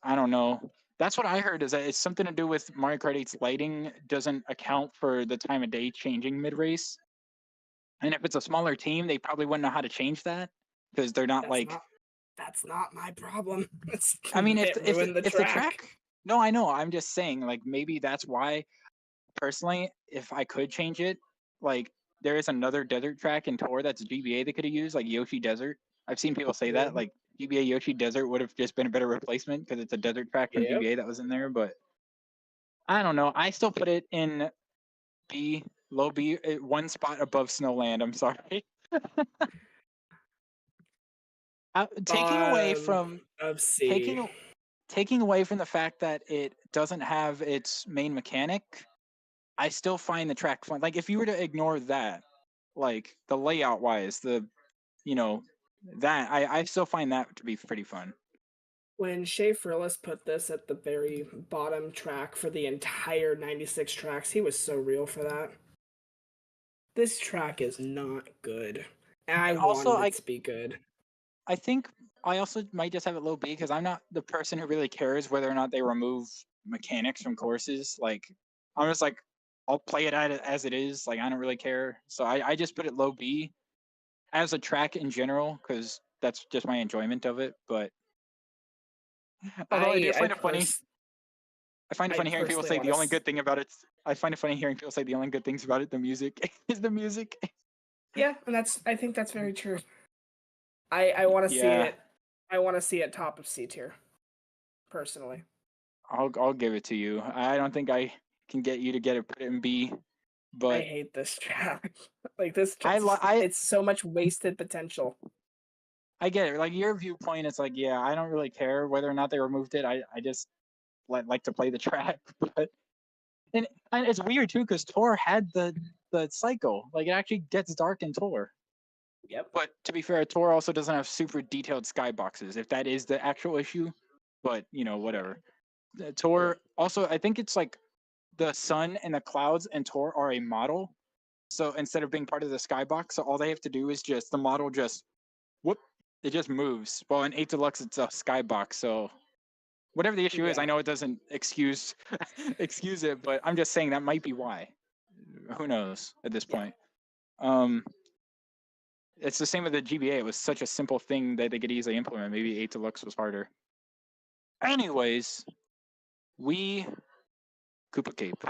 I don't know. That's what I heard, is that it's something to do with Mario Kart 8's lighting doesn't account for the time of day changing mid-race. And if it's a smaller team, they probably wouldn't know how to change that because they're not That's not my problem. I mean, if the track. No, I know. I'm just saying, like, maybe that's why. Personally, if I could change it, like, there is another desert track in Tour that's GBA they could have used, like Yoshi Desert. I've seen people say that, like, GBA Yoshi Desert would have just been a better replacement because it's a desert track from GBA that was in there. But I don't know. I still put it in B, low B, one spot above Snowland. I'm sorry. Taking away from the fact that it doesn't have its main mechanic, I still find the track fun. Like, if you were to ignore that, like, the layout wise, that I still find that to be pretty fun. When Shea Frillis put this at the very bottom track for the entire 96 tracks, he was so real for that. This track is not good. And I wanted it to be good. I think I also might just have it low B because I'm not the person who really cares whether or not they remove mechanics from courses. Like, I'm just like, I'll play it as it is. Like, I don't really care. So I just put it low B as a track in general because that's just my enjoyment of it. But although I do find it funny. I find it funny hearing people say the only good thing about it. I find it funny hearing people say the only good things about it, the music, is the music. Yeah, and I think that's very true. I want to see it. I want to see it top of C tier. Personally, I'll give it to you. I don't think I can get you to put it in B. But I hate this track. Like, this track, it's so much wasted potential. I get it. Like your viewpoint, it's like, yeah, I don't really care whether or not they removed it. I just like to play the track, but and it's weird too because Tor had the cycle. Like it actually gets dark in Tor. Yep. But to be fair, Tor also doesn't have super detailed skyboxes. If that is the actual issue, but whatever. Tor also, I think it's like the sun and the clouds and Tor are a model. So instead of being part of the skybox, so all they have to do is just the model just whoop, it just moves. Well, in 8 Deluxe, it's a skybox. So whatever the issue is, I know it doesn't excuse it, but I'm just saying that might be why. Who knows at this point? It's the same with the GBA. It was such a simple thing that they could easily implement. Maybe 8 Deluxe was harder. Anyways, Koopa Cape.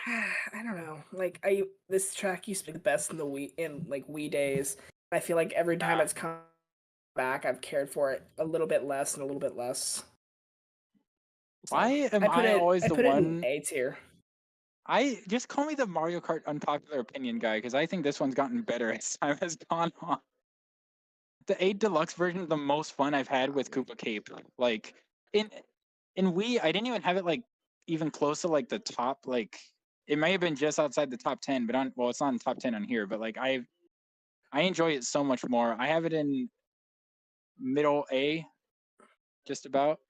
I don't know. Like this track used to be the best in the Wii days. I feel like every time it's come back, I've cared for it a little bit less and a little bit less. So why am I always the one? A tier. I just call me the Mario Kart unpopular opinion guy because I think this one's gotten better as time has gone on. The 8 Deluxe version is the most fun I've had with Koopa Cape. Like in Wii, I didn't even have it like even close to like the top. Like it may have been just outside the top 10, but it's not in top 10 on here. But like I enjoy it so much more. I have it in middle A, just about.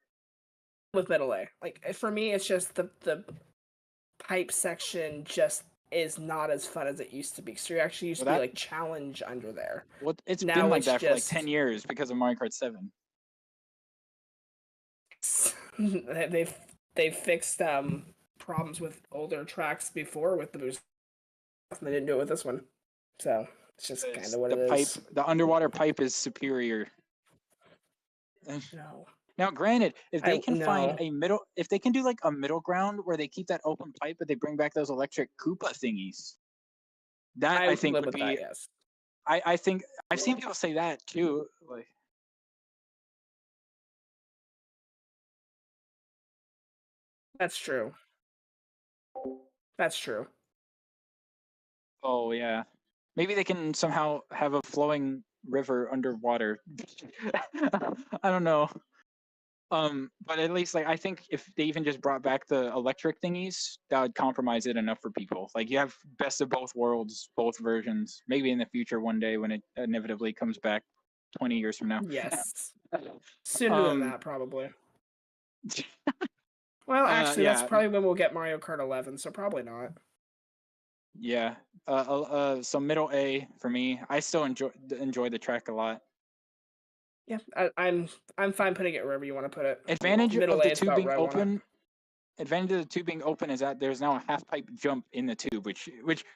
With middle A, like for me, it's just the pipe section just is not as fun as it used to be. So you actually used to be like challenge under there. Well, it's been like that for like 10 years because of Mario Kart 7. They've fixed problems with older tracks before with the boost. And they didn't do it with this one. So it's just kind of what it is. The underwater pipe is superior. No. Now, granted, if they can find if they can do like a middle ground where they keep that open pipe, but they bring back those electric Koopa thingies, that I think would be. That, yes. I think I've seen people say that too. Like, that's true. That's true. Oh yeah, maybe they can somehow have a flowing river underwater. I don't know. But at least like I think if they even just brought back the electric thingies, that would compromise it enough for people. Like you have best of both worlds, both versions. Maybe in the future one day when it inevitably comes back 20 years from now. Yes. Sooner than that, probably. Well, actually, that's probably when we'll get Mario Kart 11, so probably not. Yeah. So middle A for me. I still enjoy the track a lot. Yeah, I'm fine putting it wherever you want to put it. Advantage of the tube being open. Advantage of the tube being open is that there's now a half pipe jump in the tube, which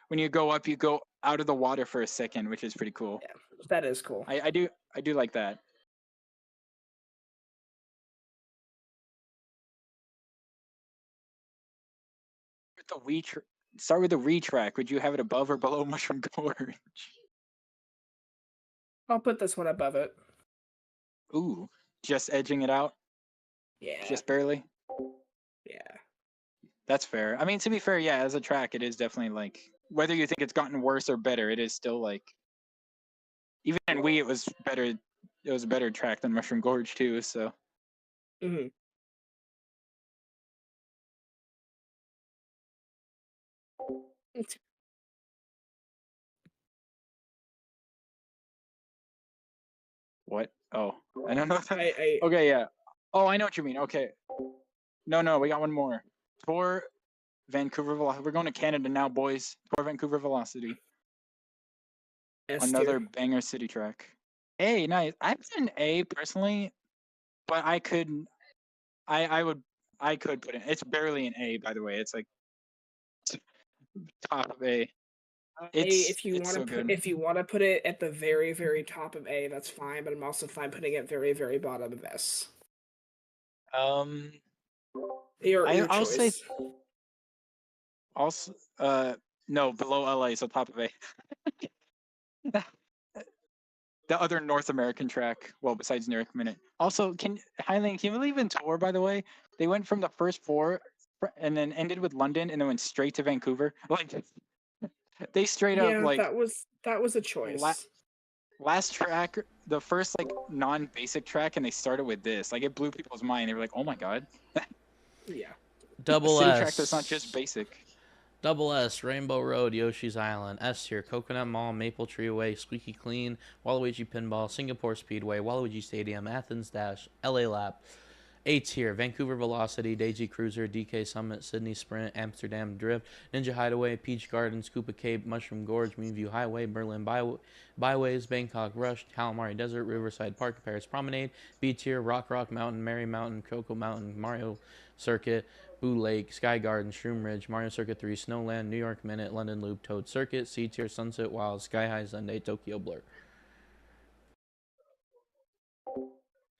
when you go up, you go out of the water for a second, which is pretty cool. Yeah, that is cool. I do like that. With the Wii start with the Wii track. Would you have it above or below Mushroom Gorge? I'll put this one above it. Ooh, just edging it out? Yeah. Just barely? Yeah. That's fair. I mean, to be fair, yeah, as a track, it is definitely like, whether you think it's gotten worse or better, it is still like, even in Wii, it was better. It was a better track than Mushroom Gorge too, so. Mm-hmm. What? Oh, I don't know. Okay, yeah. Oh, I know what you mean. Okay. No, we got one more. Tor Vancouver Velocity. We're going to Canada now, boys. Tor Vancouver Velocity. Another banger city track. A, nice. I've been A personally, but I could put it. It's barely an A, by the way. It's like top of A. If you want to put it at the very, very top of A, that's fine. But I'm also fine putting it very, very bottom of S. I'll say. Also, no, below LA, so top of A. The other North American track, well, besides Lyric Minute. Also, Highland, can you believe in Tor, by the way? They went from the first 4 and then ended with London and then went straight to Vancouver. Like, They straight up like that was a choice. Last track, the first like non-basic track, and they started with this. Like it blew people's mind. They were like, "Oh my god!" Yeah. Double City S. track that's not just basic. Double S, Rainbow Road, Yoshi's Island, S Tier, Coconut Mall, Maple Tree Way, Squeaky Clean, Waluigi Pinball, Singapore Speedway, Waluigi Stadium, Athens Dash, LA Lap. A Tier, Vancouver Velocity, Daisy Cruiser, DK Summit, Sydney Sprint, Amsterdam Drift, Ninja Hideaway, Peach Gardens, Koopa Cape, Mushroom Gorge, Moonview Highway, Berlin Byways, Bangkok Rush, Calamari Desert, Riverside Park, Paris Promenade, B Tier, Rock Mountain, Merry Mountain, Cocoa Mountain, Mario Circuit, Boo Lake, Sky Garden, Shroom Ridge, Mario Circuit 3, Snowland, New York Minute, London Loop, Toad Circuit, C Tier, Sunset Wild, Sky High Sunday, Tokyo Blur.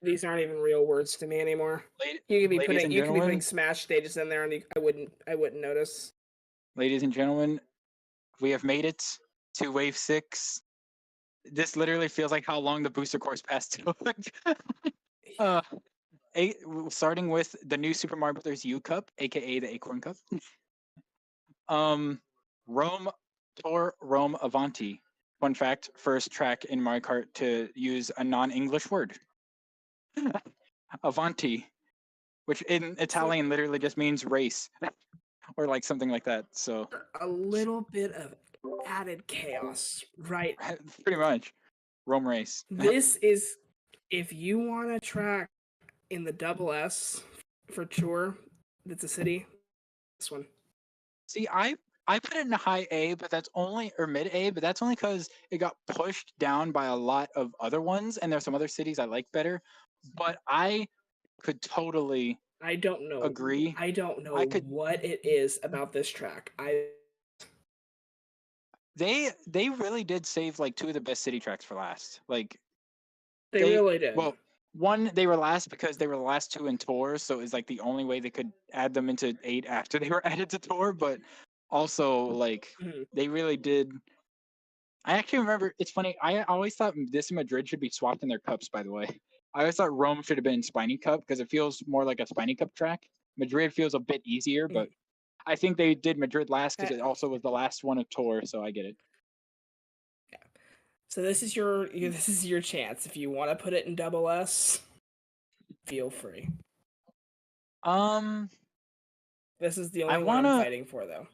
These aren't even real words to me anymore. You could be putting Smash stages in there, and I wouldn't notice. Ladies and gentlemen, we have made it to Wave 6. This literally feels like how long the booster course pass took. Starting with the new Super Mario Bros. U Cup, aka the Acorn Cup. Rome Tour Rome Avanti. Fun fact: first track in Mario Kart to use a non-English word. Avanti, which in Italian literally just means race, or like something like that. So a little bit of added chaos, right? Pretty much. Rome race. This is, if you want a track in the double S for tour, that's a city. This one. See, I put it in a high A, but that's only, or mid A, but that's only because it got pushed down by a lot of other ones, and there's some other cities I like better. But I could totally. I don't know. Agree. I don't know what it is about this track. They really did save like two of the best city tracks for last. Like they really did. Well, one, they were last because they were the last two in tour, so it's like the only way they could add them into 8 after they were added to tour. But also, like they really did. I actually remember. It's funny. I always thought this and Madrid should be swapped in their cups. By the way, I always thought Rome should have been Spiny Cup because it feels more like a Spiny Cup track. Madrid feels a bit easier, but I think they did Madrid last because it also was the last one of tour, so I get it. Yeah. So this is your chance. If you want to put it in double S, feel free. This is the only one I'm fighting for, though.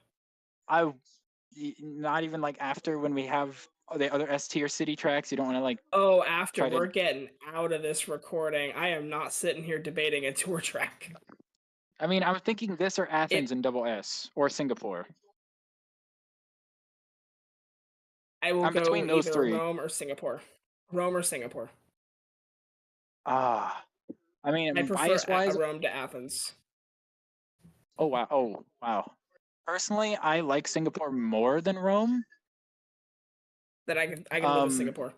Not even like after when we have the other S tier city tracks. You don't want to like. Oh, after we're getting out of this recording, I am not sitting here debating a tour track. I mean, I was thinking this or Athens in double S or Singapore. I will go between those three. Rome or Singapore. Rome or Singapore. I mean, I prefer Rome to Athens. Oh wow. Personally, I like Singapore more than Rome. Then I can live with Singapore.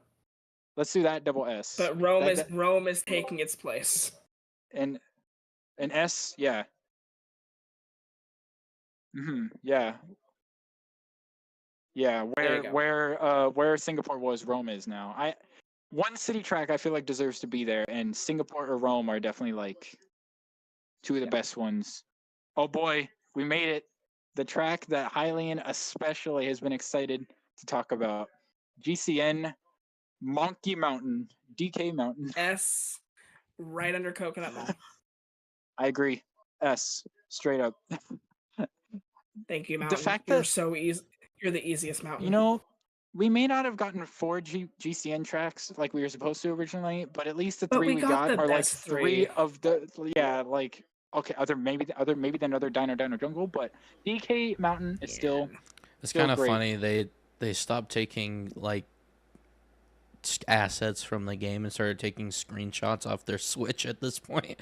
Let's do that double S. But Rome is taking its place. And an S, yeah. Yeah. Yeah, where Singapore was, Rome is now. One city track I feel like deserves to be there, and Singapore or Rome are definitely like two of the best ones. Oh boy, we made it. The track that Hylian especially has been excited to talk about. GCN Monkey Mountain, DK Mountain. S, right under Coconut Mall. I agree. S, straight up. Thank you, Mountain. The fact you're so easy. You're the easiest mountain. You know, we may not have gotten 4 GCN tracks like we were supposed to originally, but at least the 3 we got are like 3 of the like okay, maybe the other Dino Jungle, but DK Mountain is still. It's kind of funny they stopped taking like assets from the game and started taking screenshots off their Switch at this point.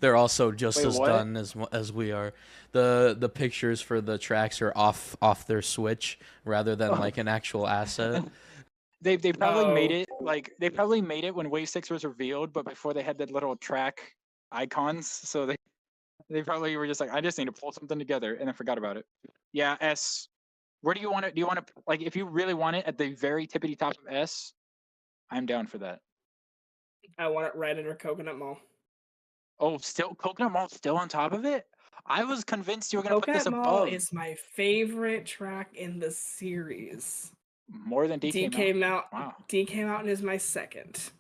They're also just as done as we are. The pictures for the tracks are off their Switch rather than like an actual asset. They probably made it when Wave 6 was revealed, but before they had the little track icons, so they probably were just like, I just need to pull something together, and then forgot about it. Yeah, S. Where do you want it? Do you want to, like, if you really want it at the very tippity top of S, I'm down for that. I want it right under Coconut Mall. Oh, still Coconut Mall still on top of it? I was convinced you were gonna put this Coconut Mall above. is my favorite track in the series. More than DK Mountain? Wow. DK Mountain is my second.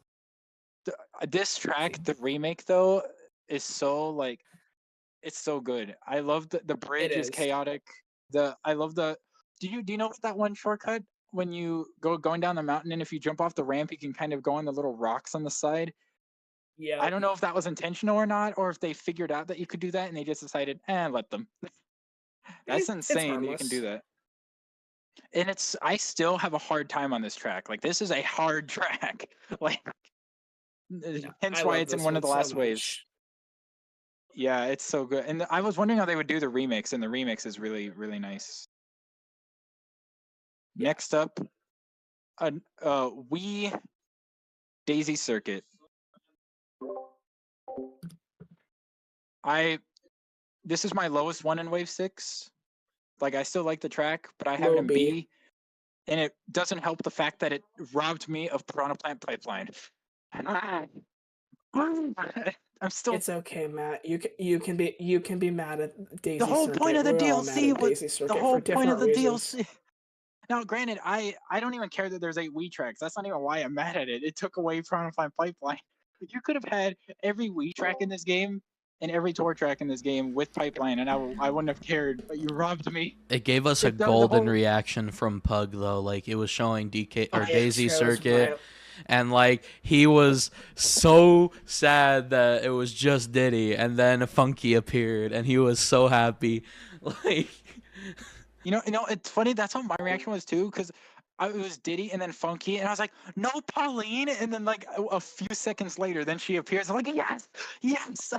This track, the remake though, is so like, it's so good. I love the bridge is chaotic. I love the. Do you know that one shortcut when you going down the mountain, and if you jump off the ramp, you can kind of go on the little rocks on the side? Yeah. I don't know if that was intentional or not, or if they figured out that you could do that and they just decided, let them. That's insane that you can do that. And I still have a hard time on this track. Like, this is a hard track. Like, hence why it's in one of the last waves. Yeah, it's so good. And I was wondering how they would do the remix, and the remix is really, really nice. Yeah. Next up, Wii Daisy Circuit. This is my lowest one in Wave 6. Like, I still like the track, but I have it in B. And it doesn't help the fact that it robbed me of Piranha Plant Pipeline. I'm still. It's okay, Matt. You can be mad at Daisy Circuit. The whole point of the DLC was the whole point of the DLC. Now, granted, I don't even care that there's 8 Wii tracks. That's not even why I'm mad at it. It took away Piranha Plant Pipeline. You could have had every Wii track in this game and every tour track in this game with Pipeline, and I wouldn't have cared. But you robbed me. It gave us a golden reaction from Pug though. Like, it was showing Daisy Circuit. And like, he was so sad that it was just Diddy, and then Funky appeared, and he was so happy. Like, you know, it's funny. That's how my reaction was too, because it was Diddy and then Funky, and I was like, no, Pauline. And then like a few seconds later, then she appears. I'm like, yes,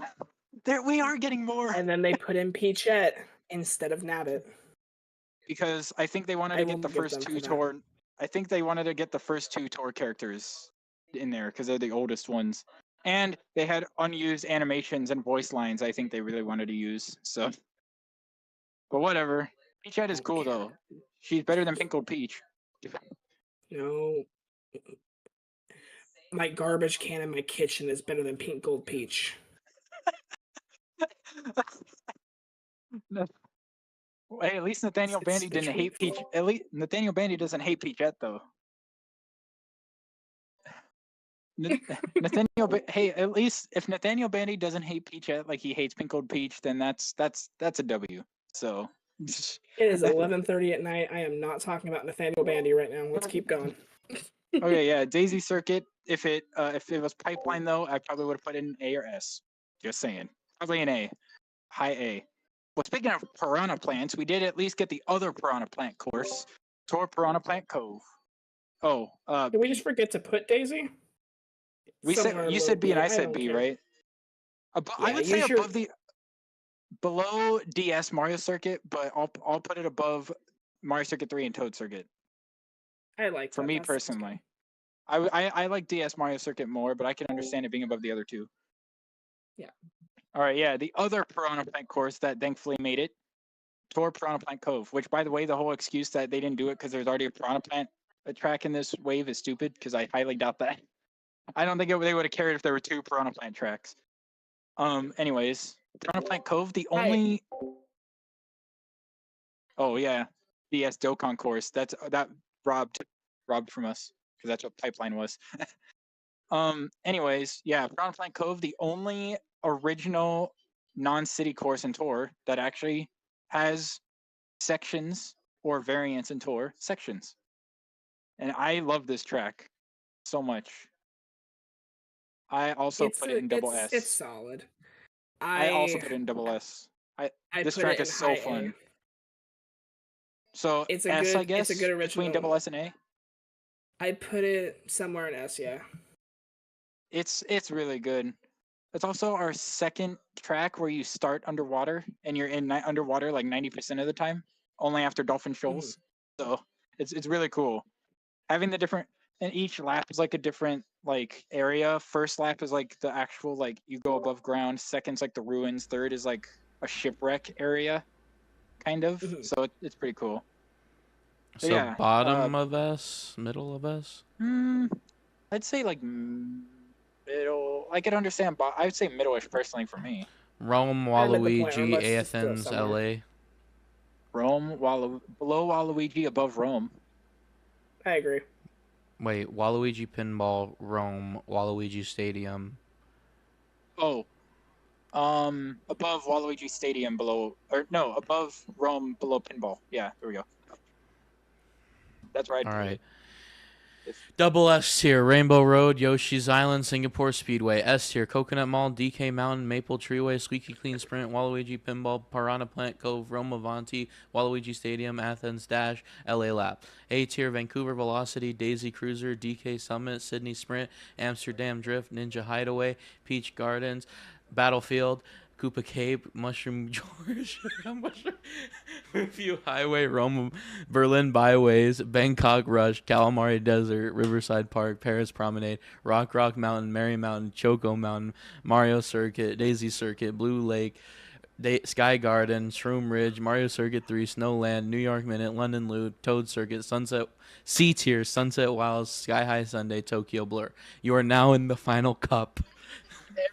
there we are getting more. And then they put in Peachette instead of Nabbit. Because I think they wanted to get the first 2 tour. I think they wanted to get the first 2 tour characters in there because they're the oldest ones. And they had unused animations and voice lines I think they really wanted to use. So, but whatever. Peachette is cool though. She's better than Pickled Peach. No. My garbage can in my kitchen is better than Pickled Peach. No. Hey, at least Nathaniel Bandy didn't hate Peach. At least Nathaniel Bandy doesn't hate Peachette though. Hey, at least if Nathaniel Bandy doesn't hate Peachette like he hates Pickled Peach, then that's a W. So it is 11:30 at night. I am not talking about Nathaniel Bandy right now. Let's keep going. Okay, yeah, Daisy Circuit. If it was Pipeline though, I probably would have put in A or S. Just saying, probably an A, high A. Well, speaking of Piranha Plants, we did at least get the other Piranha Plant course, Tour Piranha Plant Cove. Oh, did we just forget to put Daisy? You said B and I said B, right? I would say below DS Mario Circuit, but I'll put it above Mario Circuit 3 and Toad Circuit. I like for me personally. I like DS Mario Circuit more, but I can understand it being above the other 2. Yeah. All right, yeah, the other Piranha Plant course that thankfully made it, Tour Piranha Plant Cove, which, by the way, the whole excuse that they didn't do it because there's already a Piranha Plant track in this wave is stupid, because I highly doubt that. I don't think they would have cared if there were 2 Piranha Plant tracks. Anyways, Piranha Plant Cove, the only... Oh, yeah, DS Dokkan course. That robbed from us, because that's what Pipeline was. Anyways, yeah, Piranha Plant Cove, the only original non-city course in Tour that actually has sections or variants in Tour sections. And I love this track so much. I also put it in double S. It's solid. I also put it in double S. This track is so fun. So it's S, I guess, it's a good original. Between double S and A? I put it somewhere in S, yeah. It's really good. It's also our second track where you start underwater and you're in underwater like 90% of the time, only after Dolphin Shoals. So it's really cool. Having the different, and each lap is like a different like area. First lap is like the actual like you go above ground. Second's like the ruins. Third is like a shipwreck area, kind of. So it's pretty cool. So yeah, bottom of S, middle of S. I'd say like middle. I could understand, but I would say middle-ish personally for me. Rome, Waluigi, Athens, LA. Rome, below Waluigi, above Rome. I agree. Wait, Waluigi Pinball, Rome, Waluigi Stadium. Oh. Above Waluigi Stadium, above Rome, below Pinball. Yeah, there we go. That's right. All right. Double S tier, Rainbow Road, Yoshi's Island, Singapore Speedway. S tier, Coconut Mall, DK Mountain, Maple Treeway, Squeaky Clean Sprint, Waluigi Pinball, Piranha Plant Cove, Rome Avanti, Waluigi Stadium, Athens Dash, LA Lap. A tier, Vancouver Velocity, Daisy Cruiser, DK Summit, Sydney Sprint, Amsterdam Drift, Ninja Hideaway, Peach Gardens, Battlefield, Koopa Cape, Mushroom George, Review Highway, Rome, Berlin Byways, Bangkok Rush, Calamari Desert, Riverside Park, Paris Promenade, Rock Mountain, Merry Mountain, Choco Mountain, Mario Circuit, Daisy Circuit, Blue Lake, Sky Garden, Shroom Ridge, Mario Circuit 3, Snowland, New York Minute, London Loop, Toad Circuit, Sunset, C Tier, Sunset Wilds, Sky High Sunday, Tokyo Blur. You are now in the final cup.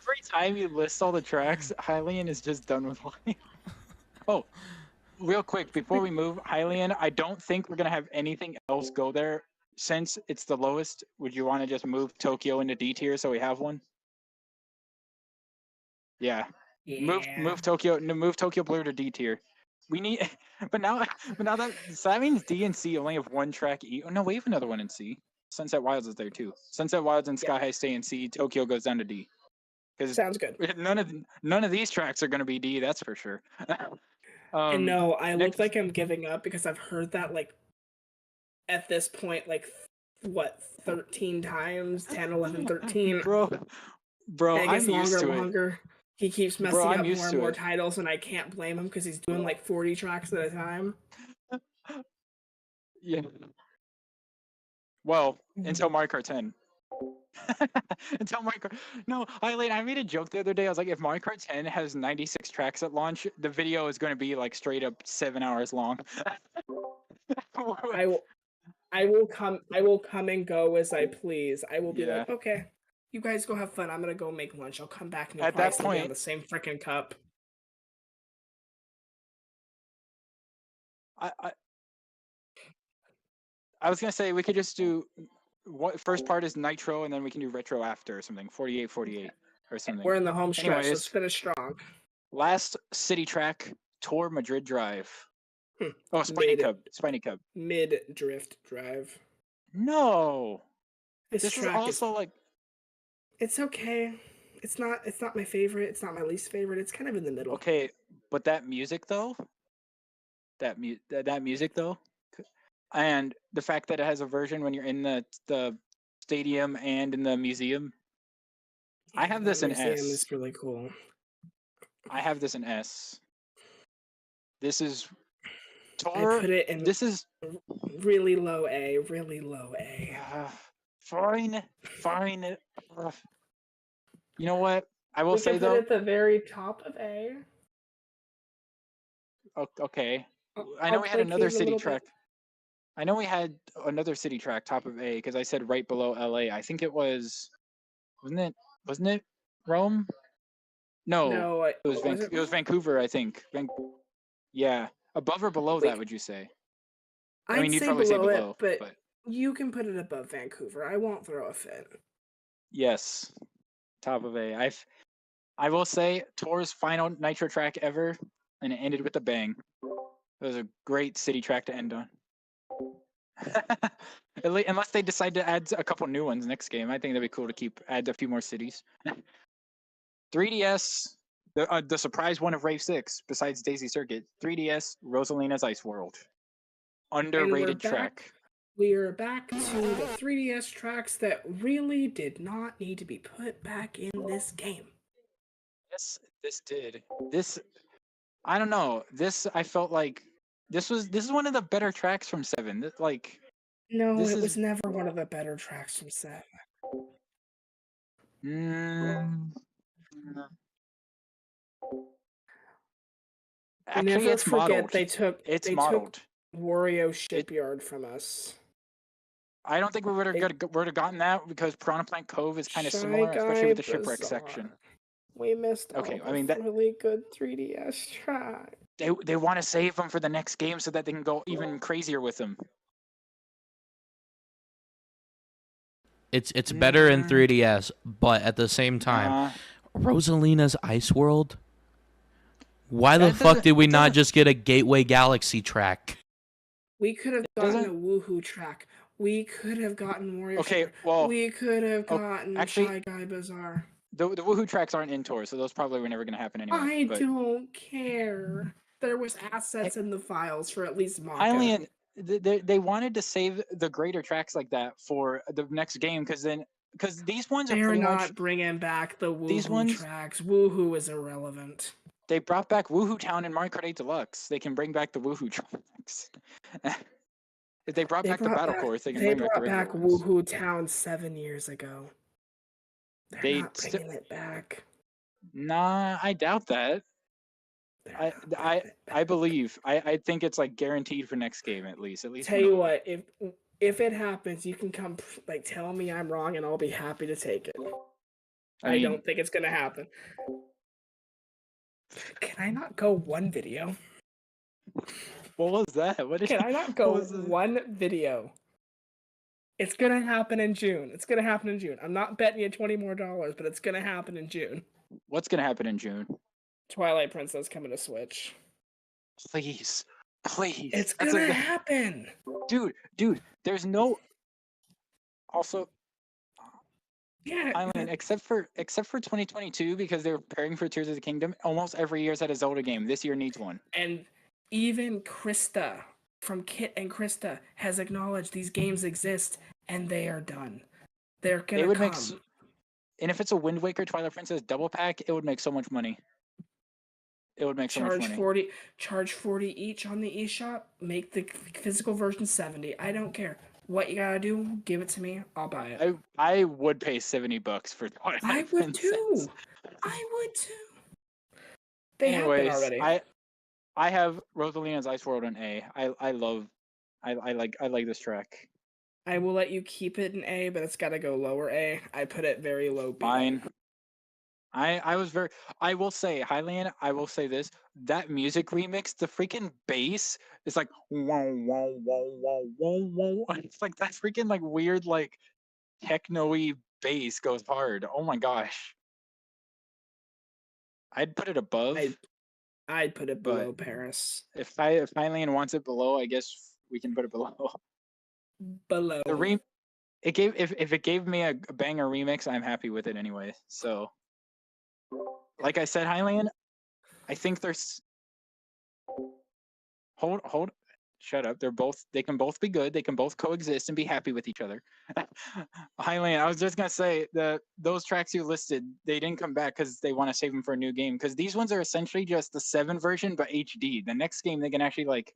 Every time you list all the tracks, Hylian is just done with life. Oh, real quick, before we move, Hylian, I don't think we're going to have anything else go there. Since it's the lowest, would you want to just move Tokyo into D tier so we have one? Yeah. Move Tokyo Blur to D tier. We need, but now that means D and C only have one track E. Oh no, we have another one in C. Sunset Wilds is there too. Sunset Wilds and Sky High stay in C. Tokyo goes down to D. Sounds good. None of these tracks are going to be D, that's for sure. And no, I look like I'm giving up because I've heard that at this point 13 times, 10, 11, 13. Bro, I'm used to it. He keeps messing up more and more titles, and I can't blame him because he's doing 40 tracks at a time. Yeah. Well, until Mario Kart 10. Until Mario Kart. No, I made a joke the other day. I was like, if Mario Kart 10 has 96 tracks at launch, the video is going to be straight up 7 hours long. I will come and go as I please. I will be like, okay, you guys go have fun. I'm gonna go make lunch. I'll come back and at that point on the same freaking cup. I was gonna say we could just do first part is Nitro, and then we can do Retro after or something. 48 or something. We're in the home stretch. Let's finish strong. Last city track, Tour Madrid Drive. Oh, Spiny Cub. Mid Drift Drive. No. This is also it's okay. It's not my favorite. It's not my least favorite. It's kind of in the middle. Okay, but that music though. That music though. And the fact that it has a version when you're in the stadium and in the museum. Yeah, I have this in S. It's really cool. I have this in S. This is Tour. I put it in. This is really low A. Really low A. Fine. You know what? I will say though. Put it at the very top of A. Okay. I know we had another city track. I know we had another city track top of A because I said right below LA. I think it was, wasn't it Rome? No, it was Vancouver. I think. Yeah, above or below that? Would you say? I mean, you'd probably say below, but you can put it above Vancouver. I won't throw a fit. Yes, top of A. I will say Tour's final Nitro track ever, and it ended with a bang. It was a great city track to end on. Unless they decide to add a couple new ones next game, I think that'd be cool to add a few more cities. 3DS, the surprise one of Rave 6, besides Daisy Circuit, 3DS, Rosalina's Ice World. Underrated track. We are back to the 3DS tracks that really did not need to be put back in this game. Yes, this did. I don't know. I felt like this is one of the better tracks from 7. No, it was never one of the better tracks from 7. Actually, it's modeled. They took Wario Shipyard from us. I don't think we would have gotten that because Piranha Plant Cove is kind of similar, especially with the shipwreck section. We missed really good 3DS track. They want to save them for the next game so that they can go even crazier with them. It's better in 3DS, but at the same time, Rosalina's Ice World. Why the fuck did we not just get a Gateway Galaxy track? We could have gotten a Woohoo track. We could have gotten Warrior. Okay, well, we could have gotten Shy Guy Bazaar. The Woohoo tracks aren't in tour, so those probably were never going to happen anyway. I don't care. There was assets in the files for at least Maka. Hylian, they wanted to save the greater tracks like that for the next game because these ones are pretty much... They're not bringing back the Woohoo tracks. Woohoo is irrelevant. They brought back Woohoo Town in Mario Kart 8 Deluxe. They can bring back the Woohoo tracks. If they brought back the Battle Course, they can bring back the regular ones. They brought back Woohoo Town 7 years ago. They're not bringing it back. Nah, I doubt that. I believe. I think it's like guaranteed for next game at least. Tell you what, if it happens, you can come tell me I'm wrong, and I'll be happy to take it. I don't think it's gonna happen. Can I not go one video? What was that? Can I not go one video? It's gonna happen in June. I'm not betting you $20 more, but it's gonna happen in June. What's gonna happen in June? Twilight Princess coming to Switch. Please. It's gonna happen. Dude, there's no... Also... Yeah, I mean, except for 2022, because they're preparing for Tears of the Kingdom, almost every year's had a Zelda game. This year needs one. And even Krista from Kit and Krista has acknowledged these games exist, and they are done. They're gonna come. And if it's a Wind Waker Twilight Princess double pack, it would make so much money. It would make so much money. Charge 40 each on the eShop. Make the physical version 70. I don't care. What you gotta do, give it to me. I'll buy it. I would pay $70 for Twilight Princess. I would too. They have been already. I have Rosalina's Ice World on A. I like this track. I will let you keep it in A, but it's gotta go lower A. I put it very low B. Fine. I will say, Hylian, I will say this. That music remix, the freaking bass is like whoa, whoa, whoa, whoa, whoa, whoa. It's like that freaking like weird like techno-y bass goes hard. Oh my gosh. I'd put it above. I'd put it below Paris. If Hylian wants it below, I guess we can put it below. Below. If it gave me a banger remix, I'm happy with it anyway. So like I said, Hylian, I think there's hold shut up. They can both be good. They can both coexist and be happy with each other. Hylian, I was just gonna say those tracks you listed, they didn't come back because they want to save them for a new game. Because these ones are essentially just the 7 version but HD. The next game they can actually like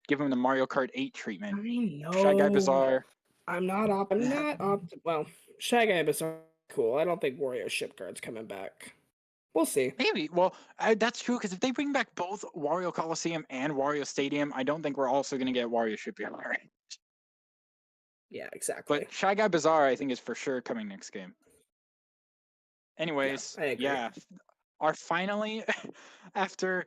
give them the Mario Kart 8 treatment. I know. Shy Guy Bazaar. Well, Shy Guy Bazaar, cool. I don't think Wario Shipguard's coming back. We'll see. Maybe. Well, that's true, because if they bring back both Wario Coliseum and Wario Stadium, I don't think we're also going to get Wario Shipyard. Yeah, exactly. But Shy Guy Bazaar, I think, is for sure coming next game. Anyways, yeah. Our finally, after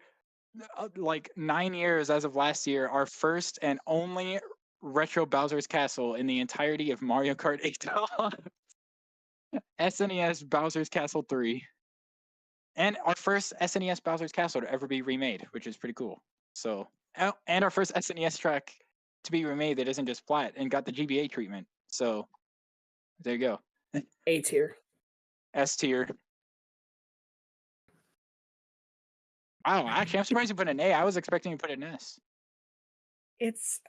like 9 years as of last year, our first and only retro Bowser's Castle in the entirety of Mario Kart 8 SNES Bowser's Castle 3. And our first SNES Bowser's Castle to ever be remade, which is pretty cool. So, and our first SNES track to be remade that isn't just flat and got the GBA treatment. So, there you go. A tier. S tier. Wow, actually, I'm surprised you put an A. I was expecting you to put an S. It's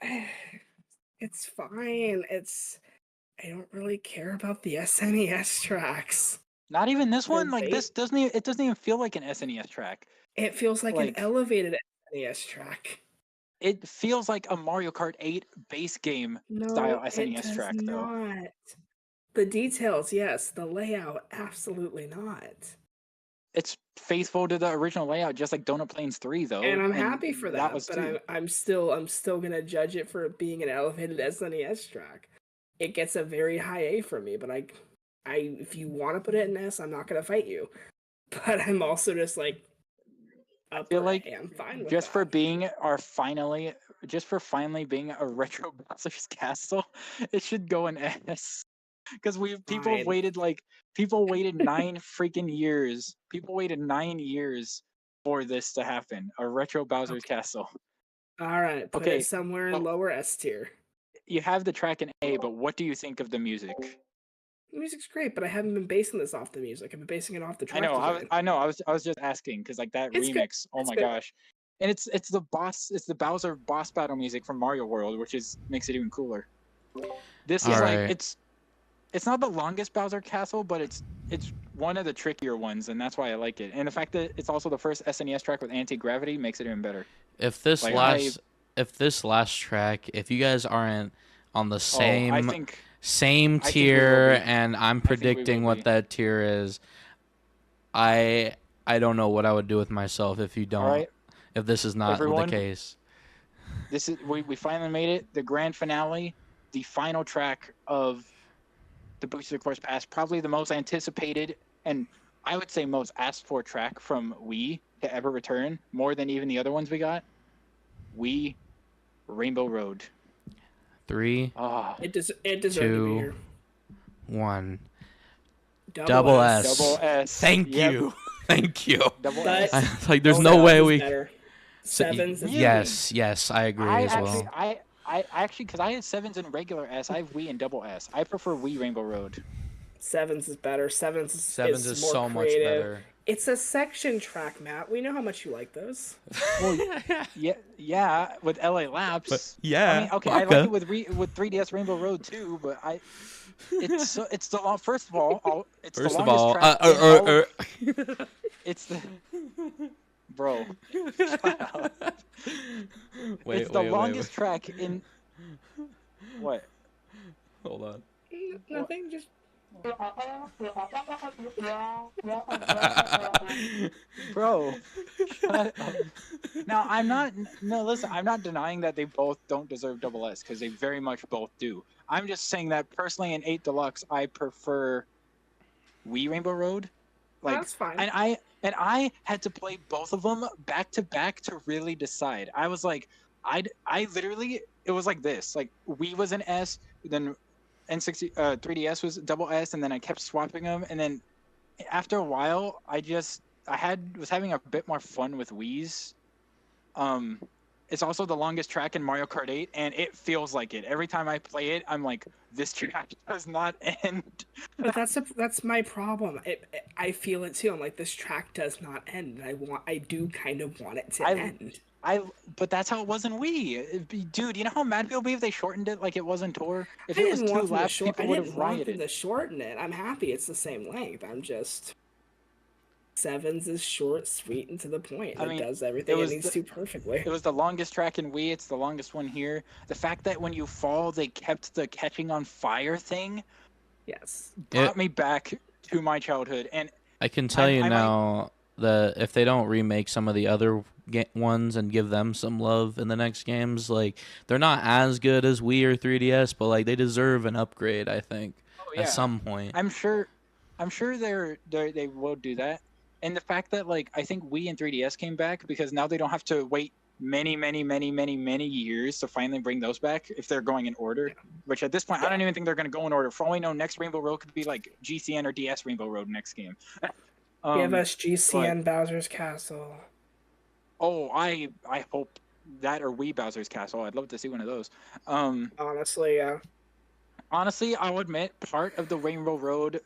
fine. I don't really care about the SNES tracks. Not even this one. Like this doesn't even feel like an SNES track. It feels like an elevated SNES track. It feels like a Mario Kart 8 base game style SNES track, though. Not. The details, yes. The layout, absolutely not. It's faithful to the original layout, just like Donut Plains 3, though. And I'm happy for that. But I'm still gonna judge it for being an elevated SNES track. It gets a very high A from me, but if you want to put it in S, I'm not gonna fight you. but I'm also just like, I feel like I'm fine with just that. for finally being a retro Bowser's Castle, it should go in S. Because people waited 9 freaking years. People waited 9 years for this to happen. A retro Bowser's Castle. All right, put it somewhere in lower S tier. You have the track in A, but what do you think of the music? The music's great, but I haven't been basing this off the music. I've been basing it off the track. I know. I was just asking because like that it's remix. Oh my gosh. And it's the Bowser boss battle music from Mario World, which makes it even cooler. This is like it's not the longest Bowser Castle, but it's one of the trickier ones, and that's why I like it. And the fact that it's also the first SNES track with anti-gravity makes it even better. If this last track, if you guys aren't on the same tier, and I'm predicting what that tier is, I don't know what I would do with myself if you don't. If this is not the case. This is we finally made it. The grand finale, the final track of the Booster Course Pass, probably the most anticipated and I would say most asked for track from Wii to ever return, more than even the other ones we got. Wii Rainbow Road. 3. It deserved to be here. 1. Double S. Double S. Thank you. Thank you. Double S. Like there's no way we. Sevens. Yes, I agree well. I actually, because I had 7s in regular S, I have Wii and double S. I prefer Wii Rainbow Road. 7s is better. 7s is more so creative. Much better. It's a section track, Matt. We know how much you like those. Well, yeah, with LA Laps. But, yeah. I mean, okay, I like it with 3DS Rainbow Road too, but it's the first of all, it's the longest track. It's the bro. It's the longest track in. What? Hold on. Nothing. Just. Bro, shut up. Now I'm not. No, listen. I'm not denying that they both don't deserve double S because they very much both do. I'm just saying that personally in 8 Deluxe, I prefer Wii Rainbow Road. Like, that's fine. And I had to play both of them back to back to really decide. I was like, I literally, it was like this. Like Wii was an S, then 3DS was double S, and then I kept swapping them. And then after a while, was having a bit more fun with Wii's. It's also the longest track in Mario Kart 8, and it feels like it. Every time I play it, I'm like, this track does not end. But that's my problem. I feel it too. I'm like, this track does not end. I do kind of want it to end. But that's how it was in Wii. Dude, you know how mad people be if they shortened it like it was in Tour? If it was 2 laps, people would have rioted. I didn't want them to shorten it. I'm happy it's the same length. I'm just... 7s is short, sweet, and to the point. It does everything it needs to perfectly. It was the longest track in Wii. It's the longest one here. The fact that when you fall, they kept the catching on fire thing. Yes. Brought me back to my childhood. And I can tell you now that if they don't remake some of the other ones and give them some love in the next games, like they're not as good as Wii or 3DS, but like they deserve an upgrade, I think, at some point. I'm sure they will do that. And the fact that, like, I think Wii and 3DS came back because now they don't have to wait many years to finally bring those back if they're going in order. Which at this point, I don't even think they're going to go in order. For all we know, next Rainbow Road could be like GCN or DS Rainbow Road next game. Give us GCN Bowser's Castle. Oh, I hope that or Wii Bowser's Castle. I'd love to see one of those. Honestly, yeah. Honestly, I'll admit part of the Rainbow Road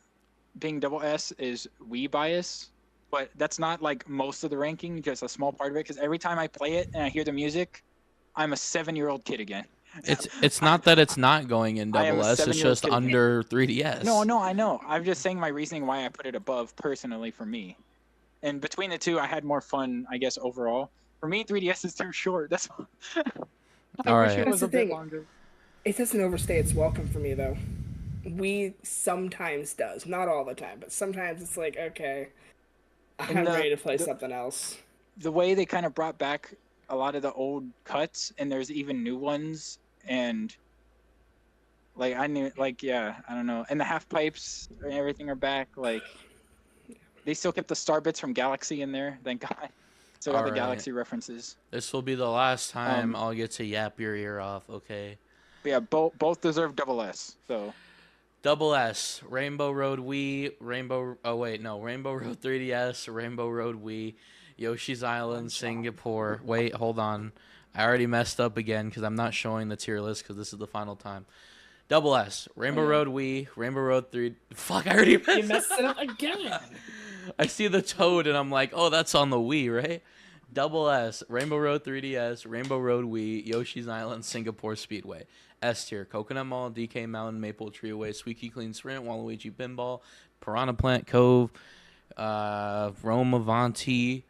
being double S is Wii bias. But that's not like most of the ranking, just a small part of it. Because every time I play it and I hear the music, I'm a 7-year-old kid again. It's not that it's not going in double S. It's just under 3DS. No, I know. I'm just saying my reasoning why I put it above personally for me. And between the two, I had more fun, I guess, overall. For me, 3DS is too short. That's all. I wish it was a bit longer. It doesn't overstay its welcome for me, though. Wii sometimes does. Not all the time, but sometimes it's like, okay... I'm ready to play something else. The way they kind of brought back a lot of the old cuts, and there's even new ones, and like I don't know, and the half pipes and everything are back. Like They still kept the star bits from Galaxy in there. Thank God. Still got the Galaxy references. This will be the last time I'll get to yap your ear off. Okay. But yeah, both deserve double S. So. Double S, Rainbow Road Wii, Rainbow Road 3DS, Rainbow Road Wii, Yoshi's Island, Singapore. Wait, hold on. I already messed up again because I'm not showing the tier list because this is the final time. Double S, Rainbow Road Wii, Rainbow Road 3. Fuck, I already messed it up again. I see the toad and I'm like, oh, that's on the Wii, right? Double S, Rainbow Road 3DS, Rainbow Road Wii, Yoshi's Island, Singapore Speedway. S tier, Coconut Mall, DK Mountain, Maple Tree Way, Squeaky Clean Sprint, Waluigi Pinball, Piranha Plant Cove, Rome Avanti,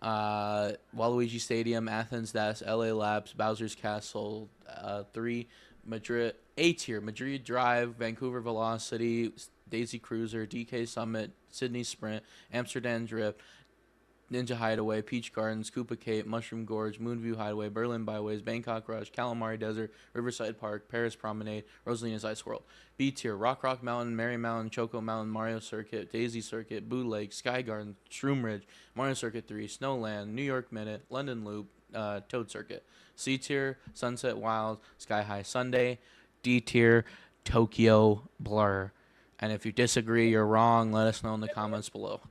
Waluigi Stadium, Athens Dash, LA Labs, Bowser's Castle, 3, Madrid, A tier, Madrid Drive, Vancouver Velocity, Daisy Cruiser, DK Summit, Sydney Sprint, Amsterdam Drift, Ninja Hideaway, Peach Gardens, Koopa Cape, Mushroom Gorge, Moonview Hideaway, Berlin Byways, Bangkok Rush, Calamari Desert, Riverside Park, Paris Promenade, Rosalina's Ice World. B tier, Rock Mountain, Merry Mountain, Choco Mountain, Mario Circuit, Daisy Circuit, Boo Lake, Sky Garden, Shroom Ridge, Mario Circuit 3, Snowland, New York Minute, London Loop, Toad Circuit. C tier, Sunset Wild, Sky High Sunday. D tier, Tokyo Blur. And if you disagree, you're wrong. Let us know in the comments below.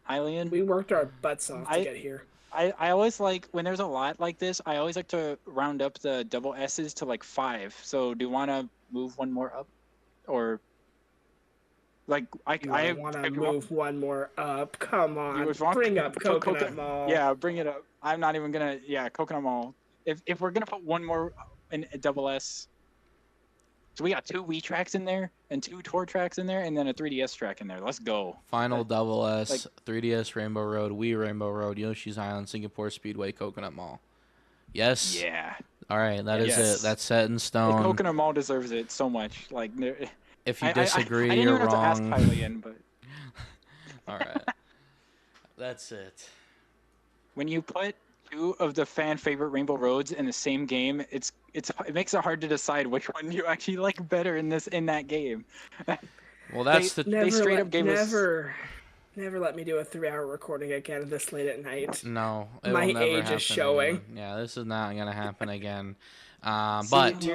Eileen, we worked our butts off to get here. I always like, when there's a lot like this, I always like to round up the double S's to like 5. So do you want to move one more up? Or like I want to move one more up. Come on, bring up Coconut Mall. Yeah, bring it up. I'm not even gonna. Yeah, Coconut Mall. If we're gonna put one more in a double S, so we got 2 Wii tracks in there and 2 tour tracks in there and then a 3DS track in there. Let's go. Final double S, 3DS Rainbow Road, Wii Rainbow Road, Yoshi's Island, Singapore Speedway, Coconut Mall. Yes. Yeah. All right, that is it. That's set in stone. The Coconut Mall deserves it so much. Like. If you disagree, I didn't you're even wrong. Have to ask Kylie but all right, that's it. When you put 2 of the fan favorite Rainbow Roads in the same game, it makes it hard to decide which one you actually like better in that game. Well, that's they straight up gave us. Never let me do a 3-hour recording again this late at night. No, my age is showing. Again. Yeah, this is not gonna happen again. But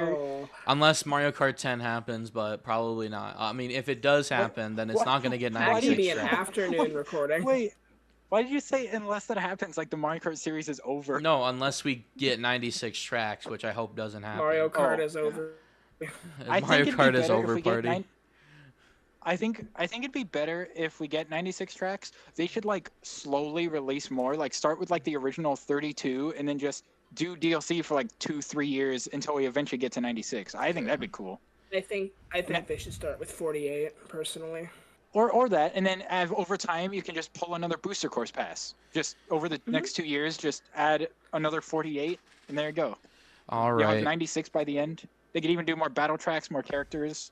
unless Mario Kart 10 happens, but probably not. I mean, if it does happen, then it's not going to get 96 tracks. Why do you be an afternoon recording? Wait, why did you say unless that happens, like the Mario Kart series is over? No, unless we get 96 tracks, which I hope doesn't happen. Mario Kart is over. Mario Kart is over, party. I think it'd be better if we get 96 tracks. They should like slowly release more. Like start with like the original 32 and then just do DLC for like 2-3 years until we eventually get to 96. I think that'd be cool. I think they should start with 48 personally. Or that, and then over time you can just pull another booster course pass. Just over the next 2 years, just add another 48, and there you go. All right. You'll have 96 by the end. They could even do more battle tracks, more characters.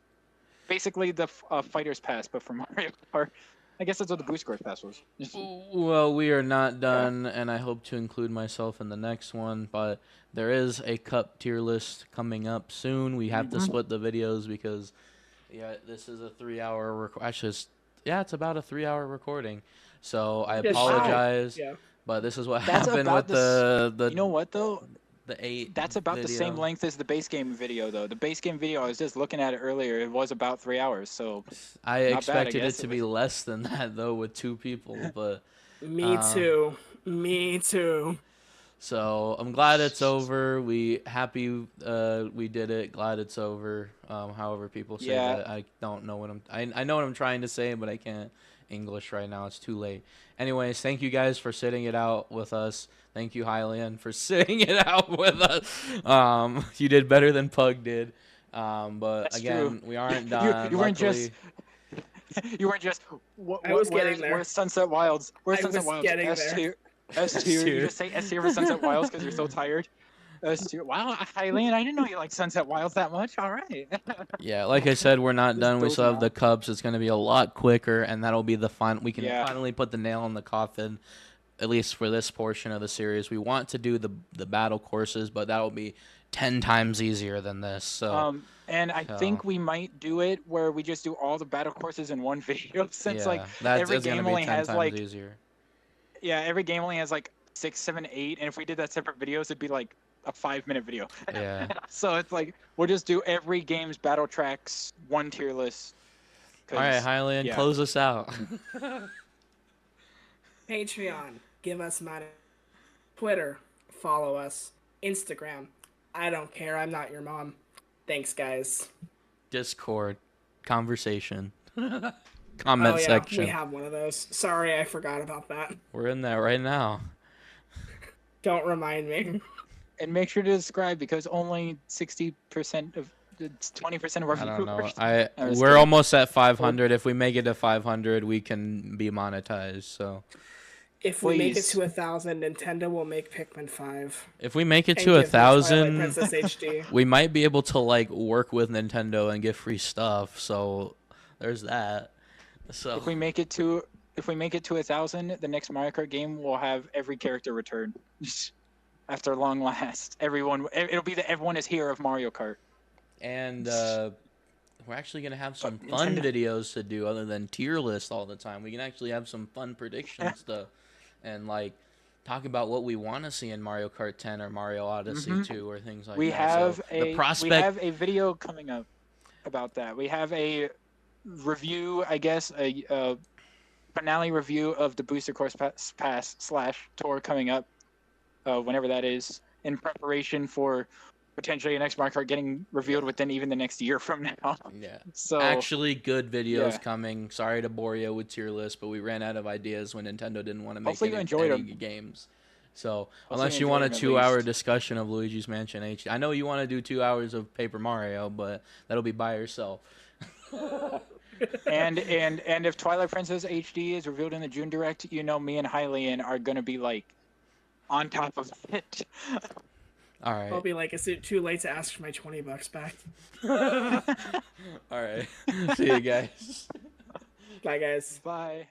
Basically the Fighter's Pass, but for Mario Kart. I guess that's what the boost course pass was. Well, we are not done, and I hope to include myself in the next one, but there is a cup tier list coming up soon. We have to split the videos because, this is a 3-hour it's about a 3-hour recording. So I apologize, but this is what happened with the. You know what though? The 8. That's about the same length as the base game video, though. The base game video, I was just looking at it earlier. It was about 3 hours, so I expected it to be less than that, though, with 2 people. But me too. So I'm glad it's over. We did it. Glad it's over. However people say that, I don't know what I know what I'm trying to say, but I can't English right now. It's too late. Anyways, thank you guys for sitting it out with us. Thank you, Hylian, for sitting it out with us. You did better than Pug did. But that's again, true. We aren't done. You weren't just. You weren't just. Where's Sunset Wilds? Where's Sunset Wilds? S tier. You just say S tier for Sunset Wilds because you're so tired. S tier. Wow, Hylian, I didn't know you liked Sunset Wilds that much. All right. Yeah, like I said, we're not done. We still have the Cubs. It's going to be a lot quicker, and that'll be the fun. We can finally put the nail in the coffin. At least for this portion of the series, we want to do the battle courses, but that'll be 10 times easier than this. So And I think we might do it where we just do all the battle courses in one video, since like every game only has like easier. Yeah, every game only has like 6, 7, 8, and if we did that separate videos, it'd be like a 5-minute video. Yeah. So it's like we'll just do every game's battle tracks, one tier list. All right, Hylian, close us out. Patreon, give us money. Twitter, follow us. Instagram, I don't care, I'm not your mom. Thanks, guys. Discord, conversation, comment section. We have one of those. Sorry, I forgot about that. We're in there right now. Don't remind me. And make sure to subscribe because only 20% of our viewers. I don't know. We're almost at 500. If we make it to 500, we can be monetized. So. If we make it to 1,000, Nintendo will make Pikmin 5. If we make it to 1,000, we might be able to like work with Nintendo and get free stuff. So there's that. So if we make it to 1,000, the next Mario Kart game will have every character return. After long last, it'll be the everyone is here of Mario Kart. And we're actually gonna have some fun videos to do other than tier lists all the time. We can actually have some fun predictions stuff. And like talk about what we want to see in Mario Kart 10 or Mario Odyssey 2 or things like that. We have a video coming up about that. We have a review, I guess, a finale review of the Booster Course Pass / tour coming up, whenever that is, in preparation for potentially an next Mario Kart getting revealed within even the next year from now. Yeah. So actually, good videos coming. Sorry to bore you with tier list, but we ran out of ideas when Nintendo didn't want to make any games. So unless you want a 2-hour discussion of Luigi's Mansion HD, I know you want to do 2 hours of Paper Mario, but that'll be by yourself. and if Twilight Princess HD is revealed in the June Direct, you know me and Hylian are gonna be like on top of it. All right. I'll be like, is it too late to ask for my $20 back? All right. See you guys. Bye, guys. Bye.